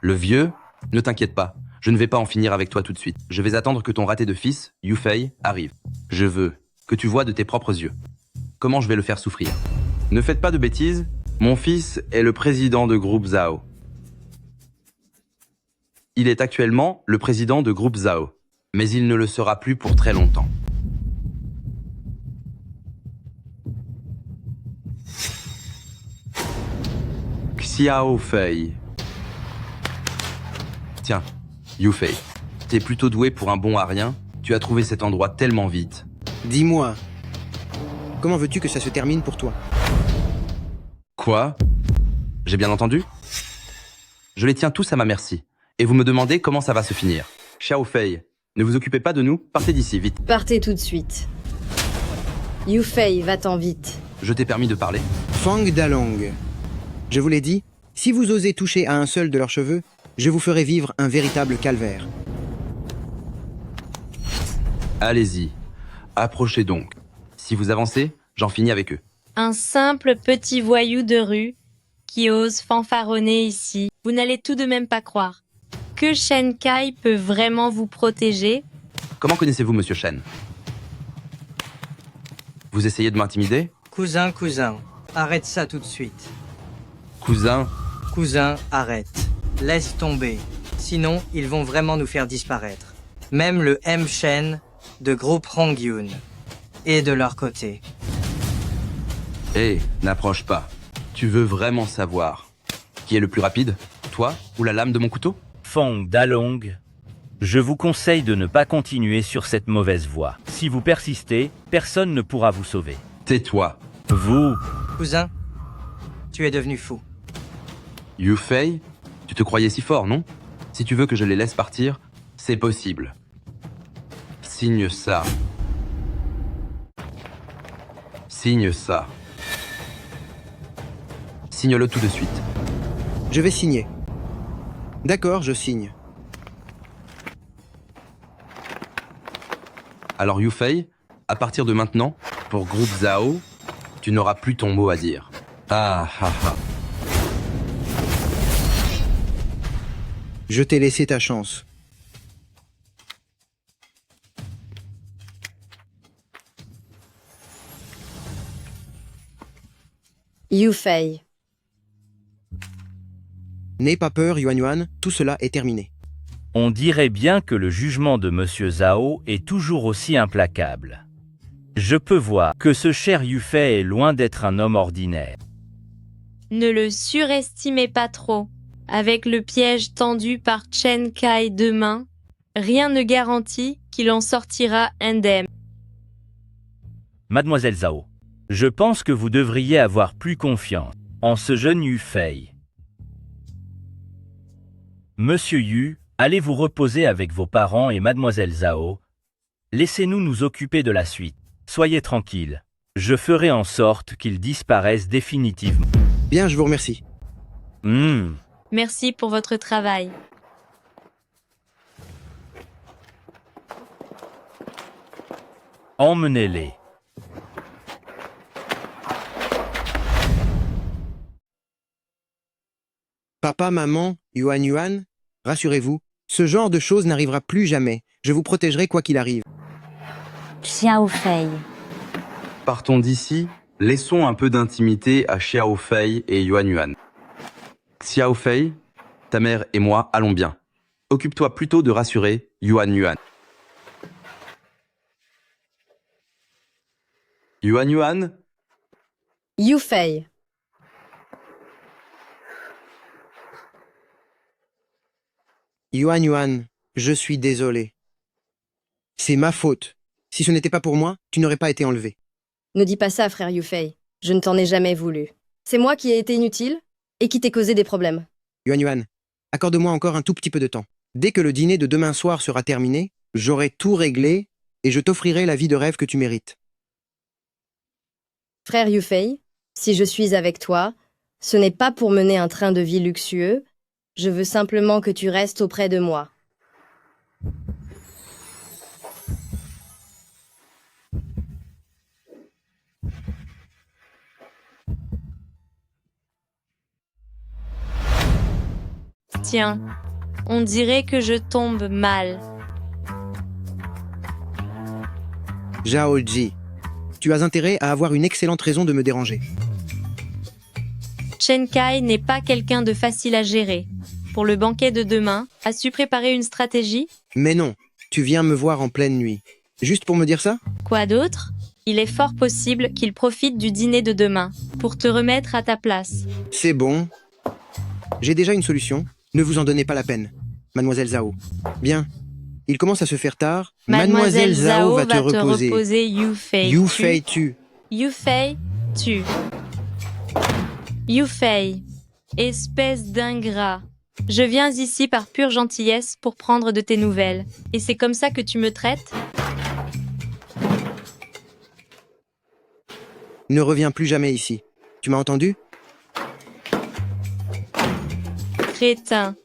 Le vieux, ne t'inquiète pas, je ne vais pas en finir avec toi tout de suite. Je vais attendre que ton raté de fils, Yu Fei, arrive. Je veux que tu vois de tes propres yeux comment je vais le faire souffrir. Ne faites pas de bêtises, mon fils est le président de Groupe Zhao. Il est actuellement le président de Groupe Zhao, mais il ne le sera plus pour très longtemps. Xiao Fei. Tiens, Yu Fei. T'es plutôt doué pour un bon à rien. Tu as trouvé cet endroit tellement vite. Dis-moi, comment veux-tu que ça se termine pour toi? Quoi? J'ai bien entendu? Je les tiens tous à ma merci. Et vous me demandez comment ça va se finir. Xiao Fei, ne vous occupez pas de nous, partez d'ici, vite. Partez tout de suite. Yu Fei, va-t'en vite. Je t'ai permis de parler. Fang Dalong. Je vous l'ai dit, si vous osez toucher à un seul de leurs cheveux, je vous ferai vivre un véritable calvaire. Allez-y. Approchez donc. Si vous avancez, j'en finis avec eux. Un simple petit voyou de rue qui ose fanfaronner ici. Vous n'allez tout de même pas croire que Shen Kai peut vraiment vous protéger. Comment connaissez-vous Monsieur Shen? Vous essayez de m'intimider? Cousin, arrête ça tout de suite. Cousin? Cousin, arrête. Laisse tomber. Sinon, ils vont vraiment nous faire disparaître. Même le M Shen de groupe Hongyun est de leur côté. Hé, n'approche pas. Tu veux vraiment savoir qui est le plus rapide? Toi ou la lame de mon couteau? Fang Dalong, je vous conseille de ne pas continuer sur cette mauvaise voie. Si vous persistez, personne ne pourra vous sauver. Tais-toi. Vous... Cousin, tu es devenu fou. Yu Fei, tu te croyais si fort, non? Si tu veux que je les laisse partir, c'est possible. Signe ça. Signe ça. Signe-le tout de suite. Je vais signer. D'accord, je signe. Alors Yu Fei, à partir de maintenant, pour groupe Zhao, tu n'auras plus ton mot à dire. Ah ah ah. Je t'ai laissé ta chance. Yu Fei. N'aie pas peur, Yuan Yuan, tout cela est terminé. On dirait bien que le jugement de Monsieur Zhao est toujours aussi implacable. Je peux voir que ce cher Yu Fei est loin d'être un homme ordinaire. Ne le surestimez pas trop. Avec le piège tendu par Chen Kai demain, rien ne garantit qu'il en sortira indemne. Mademoiselle Zhao, je pense que vous devriez avoir plus confiance en ce jeune Yu Fei. Monsieur Yu, allez vous reposer avec vos parents et Mademoiselle Zhao. Laissez-nous nous occuper de la suite. Soyez tranquille. Je ferai en sorte qu'il disparaisse définitivement. Bien, je vous remercie. Merci pour votre travail. Emmenez-les. Papa, maman, Yuan Yuan, rassurez-vous, ce genre de choses n'arrivera plus jamais. Je vous protégerai quoi qu'il arrive. Xiao Fei. Partons d'ici, laissons un peu d'intimité à Xiao Fei et Yuan Yuan. Xiao Fei, ta mère et moi allons bien. Occupe-toi plutôt de rassurer Yuan Yuan. Yuan Yuan? Yu Fei. Yuan Yuan, je suis désolé. C'est ma faute. Si ce n'était pas pour moi, tu n'aurais pas été enlevé. Ne dis pas ça, frère Yu Fei. Je ne t'en ai jamais voulu. C'est moi qui ai été inutile et qui t'ai causé des problèmes. Yuan Yuan, accorde-moi encore un tout petit peu de temps. Dès que le dîner de demain soir sera terminé, j'aurai tout réglé et je t'offrirai la vie de rêve que tu mérites. Frère Yu Fei, si je suis avec toi, ce n'est pas pour mener un train de vie luxueux, je veux simplement que tu restes auprès de moi. Tiens, on dirait que je tombe mal. Zhao Ji, tu as intérêt à avoir une excellente raison de me déranger. Chen Kai n'est pas quelqu'un de facile à gérer. Pour le banquet de demain, as-tu préparé une stratégie? Mais non, tu viens me voir en pleine nuit. Juste pour me dire ça? Quoi d'autre? Il est fort possible qu'il profite du dîner de demain pour te remettre à ta place. C'est bon. J'ai déjà une solution. Ne vous en donnez pas la peine, Mademoiselle Zhao. Bien. Il commence à se faire tard. Mademoiselle Zhao va te reposer. Yufei. Yufei tue. Yufei tue. Yufei, espèce d'ingrat. Je viens ici par pure gentillesse pour prendre de tes nouvelles. Et c'est comme ça que tu me traites? Ne reviens plus jamais ici. Tu m'as entendu? Crétin.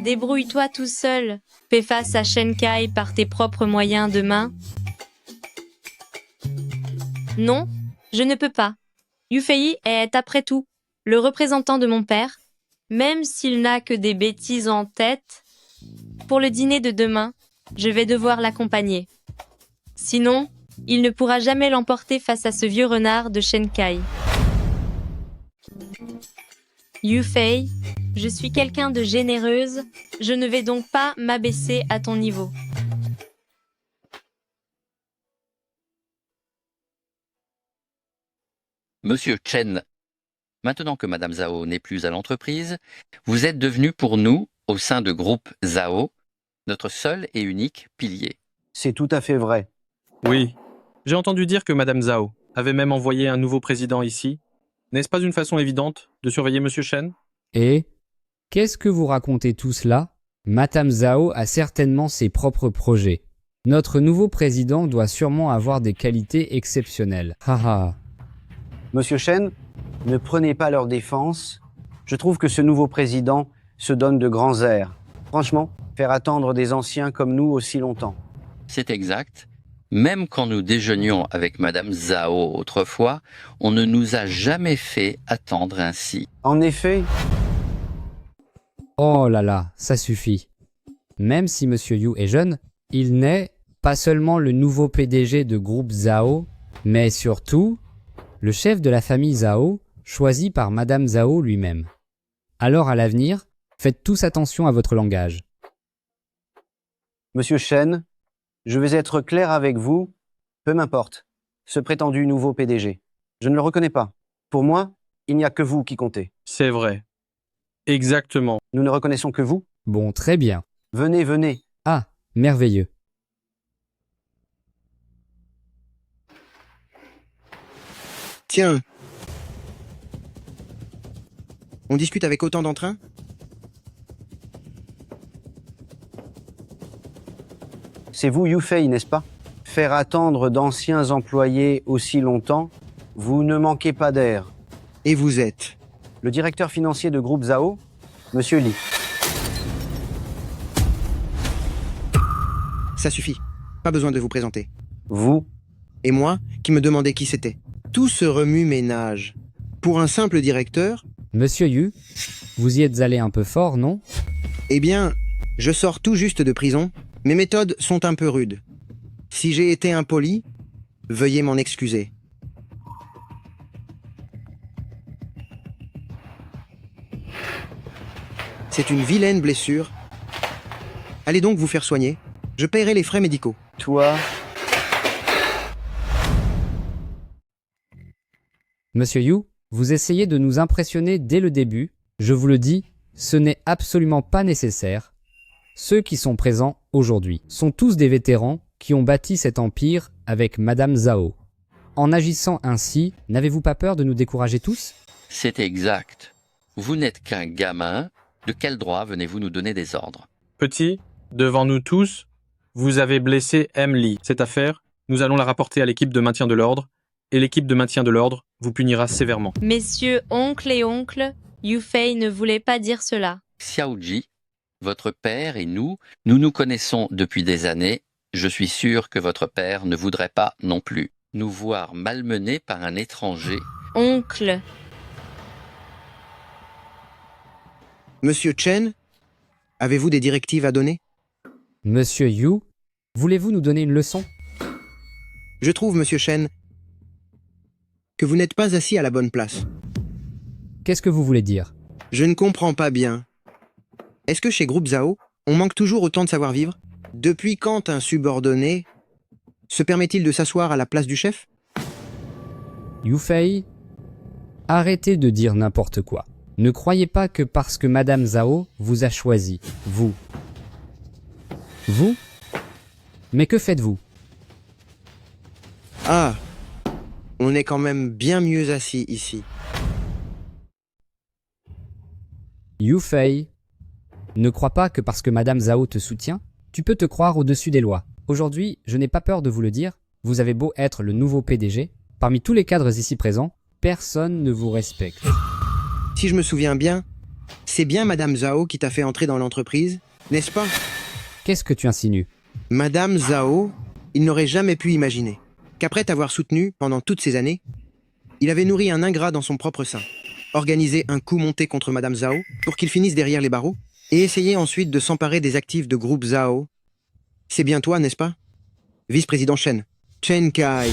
Débrouille-toi tout seul. Fais face à Shenkai par tes propres moyens de main. Non, je ne peux pas. Yufei est, après tout, le représentant de mon père, même s'il n'a que des bêtises en tête. Pour le dîner de demain, je vais devoir l'accompagner. Sinon, il ne pourra jamais l'emporter face à ce vieux renard de Shenkai. Yufei, je suis quelqu'un de généreuse, je ne vais donc pas m'abaisser à ton niveau. Monsieur Chen, maintenant que Madame Zhao n'est plus à l'entreprise, vous êtes devenu pour nous, au sein de groupe Zhao, notre seul et unique pilier. C'est tout à fait vrai. Oui, j'ai entendu dire que Madame Zhao avait même envoyé un nouveau président ici. N'est-ce pas une façon évidente de surveiller Monsieur Shen? Et qu'est-ce que vous racontez tout cela? Madame Zhao a certainement ses propres projets. Notre nouveau président doit sûrement avoir des qualités exceptionnelles. Haha. Monsieur Shen, ne prenez pas leur défense. Je trouve que ce nouveau président se donne de grands airs. Franchement, faire attendre des anciens comme nous aussi longtemps. C'est exact. Même quand nous déjeunions avec Madame Zhao autrefois, on ne nous a jamais fait attendre ainsi. En effet. Oh là là, ça suffit. Même si Monsieur Yu est jeune, il n'est pas seulement le nouveau PDG de groupe Zhao, mais surtout le chef de la famille Zhao, choisi par Madame Zhao lui-même. Alors à l'avenir, faites tous attention à votre langage. Monsieur Shen, je vais être clair avec vous, peu m'importe, ce prétendu nouveau PDG. Je ne le reconnais pas. Pour moi, il n'y a que vous qui comptez. C'est vrai. Exactement. Nous ne reconnaissons que vous. Bon, très bien. Venez, venez. Ah, merveilleux. Tiens. On discute avec autant d'entrain? C'est vous, Yufei, n'est-ce pas? Faire attendre d'anciens employés aussi longtemps, vous ne manquez pas d'air. Et vous êtes? Le directeur financier de groupe Zhao, Monsieur Li. Ça suffit. Pas besoin de vous présenter. Vous? Et moi, qui me demandais qui c'était. Tout ce remue-ménage. Pour un simple directeur... Monsieur Yu, vous y êtes allé un peu fort, non? Eh bien, je sors tout juste de prison. Mes méthodes sont un peu rudes. Si j'ai été impoli, veuillez m'en excuser. C'est une vilaine blessure. Allez donc vous faire soigner. Je paierai les frais médicaux. Toi... Monsieur Yu, vous essayez de nous impressionner dès le début. Je vous le dis, ce n'est absolument pas nécessaire. Ceux qui sont présents aujourd'hui sont tous des vétérans qui ont bâti cet empire avec Madame Zhao. En agissant ainsi, n'avez-vous pas peur de nous décourager tous? C'est exact. Vous n'êtes qu'un gamin. De quel droit venez-vous nous donner des ordres? Petit, devant nous tous, vous avez blessé Emily. Cette affaire, nous allons la rapporter à l'équipe de maintien de l'ordre, et l'équipe de maintien de l'ordre vous punira sévèrement. Messieurs oncle et oncle, Yufei ne voulait pas dire cela. Xiaoji, votre père et nous nous connaissons depuis des années. Je suis sûr que votre père ne voudrait pas non plus nous voir malmenés par un étranger. Oncle. Monsieur Chen, avez-vous des directives à donner? Monsieur Yu, voulez-vous nous donner une leçon? Je trouve, Monsieur Chen, que vous n'êtes pas assis à la bonne place. Qu'est-ce que vous voulez dire? Je ne comprends pas bien. Est-ce que chez Groupe Zhao, on manque toujours autant de savoir-vivre? Depuis quand un subordonné se permet-il de s'asseoir à la place du chef? Yufei, arrêtez de dire n'importe quoi. Ne croyez pas que parce que Madame Zhao vous a choisi, vous. Vous? Mais que faites-vous? Ah, on est quand même bien mieux assis ici. Yufei, ne crois pas que parce que Madame Zhao te soutient, tu peux te croire au-dessus des lois. Aujourd'hui, je n'ai pas peur de vous le dire, vous avez beau être le nouveau PDG, parmi tous les cadres ici présents, personne ne vous respecte. Si je me souviens bien, c'est bien Madame Zhao qui t'a fait entrer dans l'entreprise, n'est-ce pas? Qu'est-ce que tu insinues? Madame Zhao, il n'aurait jamais pu imaginer qu'après t'avoir soutenu pendant toutes ces années, il avait nourri un ingrat dans son propre sein, organisé un coup monté contre Madame Zhao pour qu'il finisse derrière les barreaux, et essayé ensuite de s'emparer des actifs de groupe Zhao. C'est bien toi, n'est-ce pas? Vice-président Chen. Chen Kai.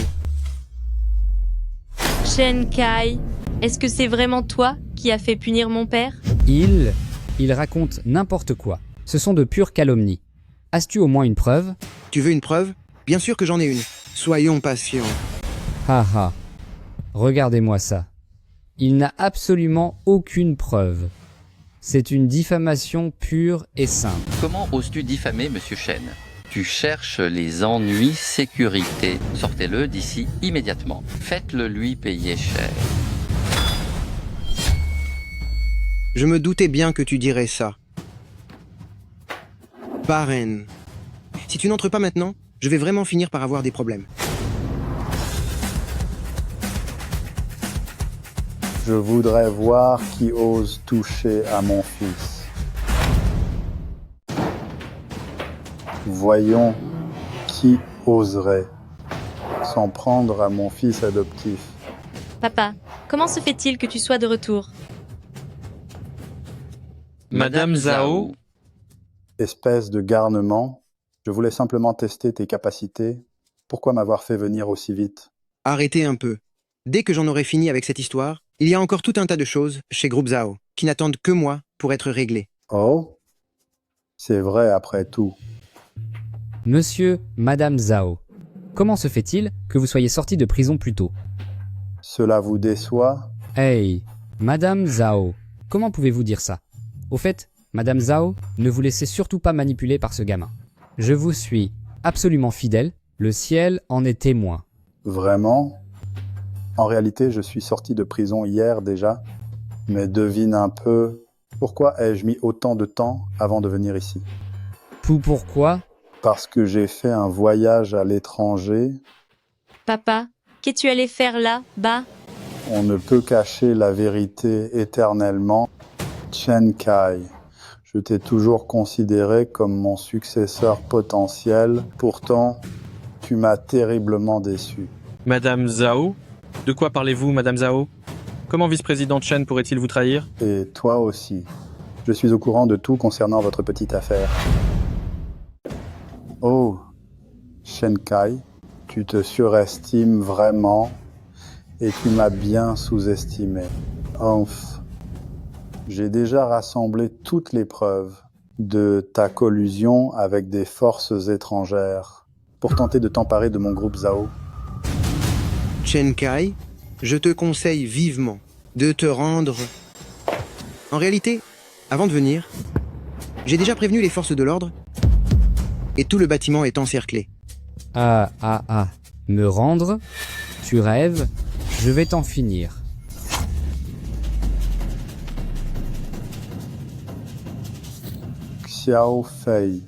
Chen Kai, est-ce que c'est vraiment toi qui as fait punir mon père? Il raconte n'importe quoi. Ce sont de pures calomnies. As-tu au moins une preuve? Tu veux une preuve? Bien sûr que j'en ai une. Soyons patients. Haha. Regardez-moi ça. Il n'a absolument aucune preuve. C'est une diffamation pure et simple. Comment oses-tu diffamer Monsieur Chen? Tu cherches les ennuis sécurité. Sortez-le d'ici immédiatement. Faites-le lui payer cher. Je me doutais bien que tu dirais ça. Parraine. Si tu n'entres pas maintenant, je vais vraiment finir par avoir des problèmes. Je voudrais voir qui ose toucher à mon fils. Voyons qui oserait s'en prendre à mon fils adoptif. Papa, comment se fait-il que tu sois de retour? Madame Zhao, Espèce de garnement, je voulais simplement tester tes capacités. Pourquoi m'avoir fait venir aussi vite? Arrêtez un peu. Dès que j'en aurai fini avec cette histoire, il y a encore tout un tas de choses chez Groupe Zhao qui n'attendent que moi pour être réglées. Oh, c'est vrai après tout. Monsieur, Madame Zhao, comment se fait-il que vous soyez sorti de prison plus tôt? Cela vous déçoit? Hey, Madame Zhao, comment pouvez-vous dire ça? Au fait, Madame Zhao, ne vous laissez surtout pas manipuler par ce gamin. Je vous suis absolument fidèle, le ciel en est témoin. Vraiment? En réalité, je suis sorti de prison hier déjà, mais devine un peu, pourquoi ai-je mis autant de temps avant de venir ici? Pourquoi? Parce que j'ai fait un voyage à l'étranger. Papa, qu'es-tu allé faire là, bas? On ne peut cacher la vérité éternellement. Chen Kai, je t'ai toujours considéré comme mon successeur potentiel. Pourtant, tu m'as terriblement déçu. Madame Zhao? De quoi parlez-vous, Madame Zhao? Comment vice-président Chen pourrait-il vous trahir? Et toi aussi. Je suis au courant de tout concernant votre petite affaire. Oh, Chen Kai, tu te surestimes vraiment et tu m'as bien sous-estimé. Ouf. J'ai déjà rassemblé toutes les preuves de ta collusion avec des forces étrangères pour tenter de t'emparer de mon groupe Zhao. Chen Kai, je te conseille vivement de te rendre... En réalité, avant de venir, j'ai déjà prévenu les forces de l'ordre et tout le bâtiment est encerclé. Me rendre? Tu rêves? Je vais t'en finir. Xiao Fei.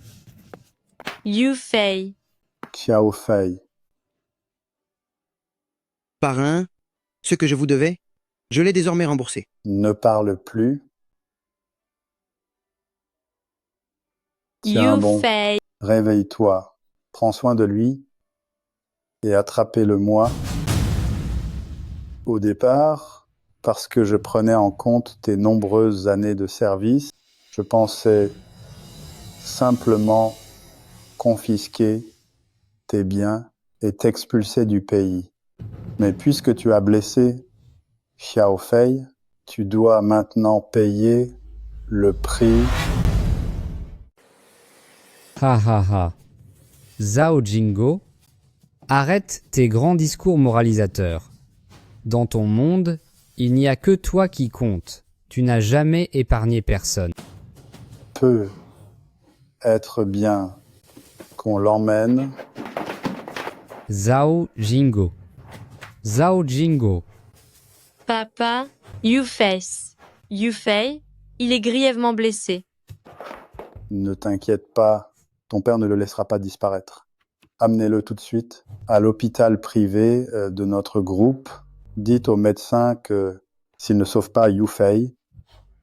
Yufei. Xiao Fei. Parrain, ce que je vous devais, je l'ai désormais remboursé. Ne parle plus. Tiens bon, Yufei. réveille-toi. Prends soin de lui et attrapez-le-moi. Au départ, parce que je prenais en compte tes nombreuses années de service, je pensais simplement confisquer tes biens et t'expulser du pays. Mais puisque tu as blessé Xiao Fei, tu dois maintenant payer le prix. Zhao Jingo, arrête tes grands discours moralisateurs. Dans ton monde, il n'y a que toi qui compte. Tu n'as jamais épargné personne. Peut être bien qu'on l'emmène. Zhao Jingo. Zhao Jingo. Papa, Yufei. Yufei, il est grièvement blessé. Ne t'inquiète pas, ton père ne le laissera pas disparaître. Amenez-le tout de suite à l'hôpital privé de notre groupe. Dites aux médecins que s'ils ne sauvent pas Yufei,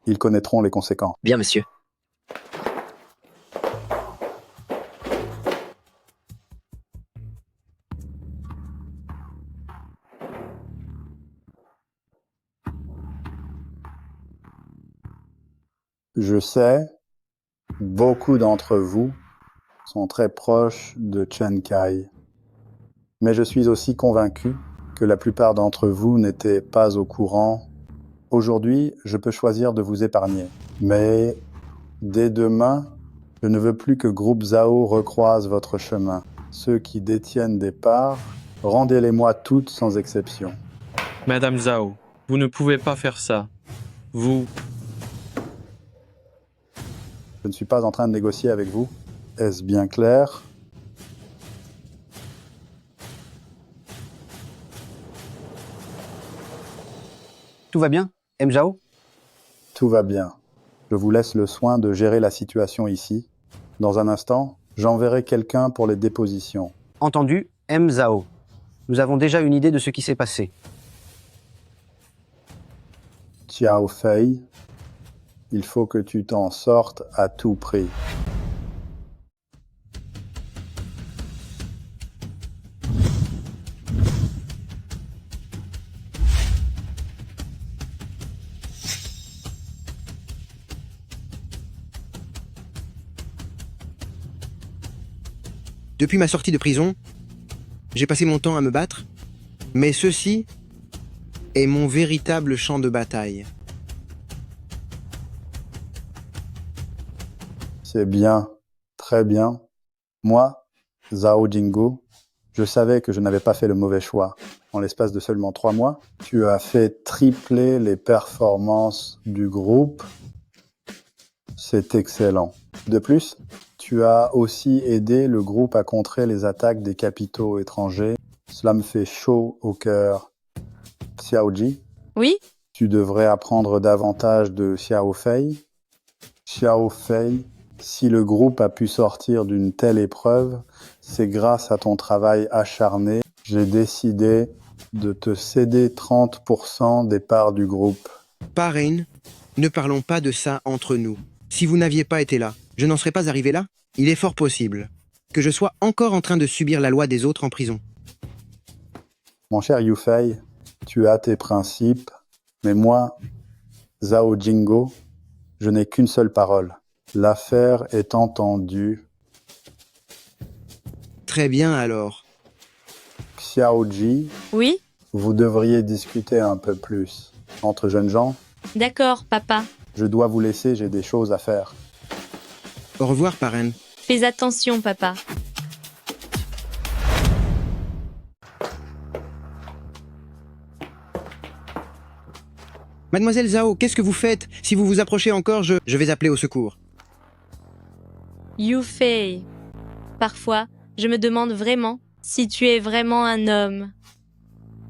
ils connaîtront les conséquences. Bien, monsieur. Je sais, beaucoup d'entre vous sont très proches de Chen Kai. Mais je suis aussi convaincu que la plupart d'entre vous n'étaient pas au courant. Aujourd'hui, je peux choisir de vous épargner. Mais dès demain, je ne veux plus que Groupe Zhao recroise votre chemin. Ceux qui détiennent des parts, rendez-les-moi toutes sans exception. Madame Zhao, vous ne pouvez pas faire ça. Vous... Je ne suis pas en train de négocier avec vous. Est-ce bien clair? Tout va bien, M. Zhao? Tout va bien. Je vous laisse le soin de gérer la situation ici. Dans un instant, j'enverrai quelqu'un pour les dépositions. Entendu, M. Zhao. Nous avons déjà une idée de ce qui s'est passé. Xiao Fei, il faut que tu t'en sortes à tout prix. Depuis ma sortie de prison, j'ai passé mon temps à me battre, mais ceci est mon véritable champ de bataille. C'est bien, très bien. Moi, Zhao Jingo, je savais que je n'avais pas fait le mauvais choix. En l'espace de seulement 3 mois, tu as fait tripler les performances du groupe. C'est excellent. De plus, tu as aussi aidé le groupe à contrer les attaques des capitaux étrangers. Cela me fait chaud au cœur. Xiaoji? Oui? Tu devrais apprendre davantage de Xiao Fei. Xiao Fei, si le groupe a pu sortir d'une telle épreuve, c'est grâce à ton travail acharné. J'ai décidé de te céder 30% des parts du groupe. Parrain, ne parlons pas de ça entre nous. Si vous n'aviez pas été là, je n'en serais pas arrivé là. Il est fort possible que je sois encore en train de subir la loi des autres en prison. Mon cher Yufei, tu as tes principes, mais moi, Zhao Jingo, je n'ai qu'une seule parole. L'affaire est entendue. Très bien alors. Xiaoji, Oui? vous devriez discuter un peu plus. Entre jeunes gens, D'accord, papa. je dois vous laisser, j'ai des choses à faire. Au revoir, parrain. Fais attention, papa. Mademoiselle Zhao, qu'est-ce que vous faites? Si vous vous approchez encore, je vais appeler au secours. Yufei. Parfois, je me demande vraiment si tu es vraiment un homme.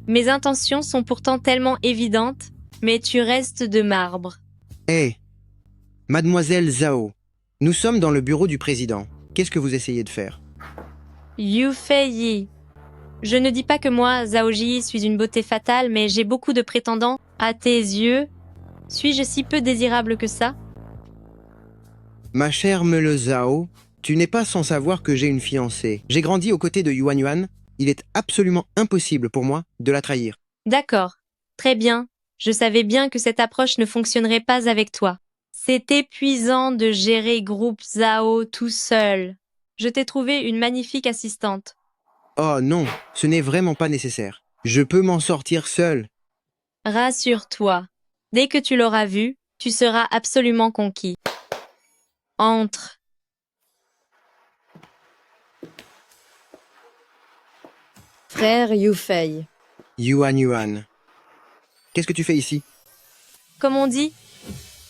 Mes intentions sont pourtant tellement évidentes, mais tu restes de marbre. Hé, Mademoiselle Zhao, nous sommes dans le bureau du président. Qu'est-ce que vous essayez de faire? Yufei. Je ne dis pas que moi, Zhaoji, suis une beauté fatale, mais j'ai beaucoup de prétendants. À tes yeux, suis-je si peu désirable que ça? Ma chère Meule Zhao, tu n'es pas sans savoir que j'ai une fiancée. J'ai grandi aux côtés de Yuan Yuan. Il est absolument impossible pour moi de la trahir. D'accord. Très bien. Je savais bien que cette approche ne fonctionnerait pas avec toi. C'est épuisant de gérer groupe Zhao tout seul. Je t'ai trouvé une magnifique assistante. Oh non, ce n'est vraiment pas nécessaire. Je peux m'en sortir seul. Rassure-toi. Dès que tu l'auras vue, tu seras absolument conquis. Entre. Frère Yufei. Yuan Yuan. Qu'est-ce que tu fais ici? Comme on dit,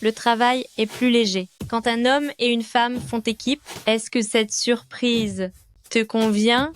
le travail est plus léger. Quand un homme et une femme font équipe, est-ce que cette surprise te convient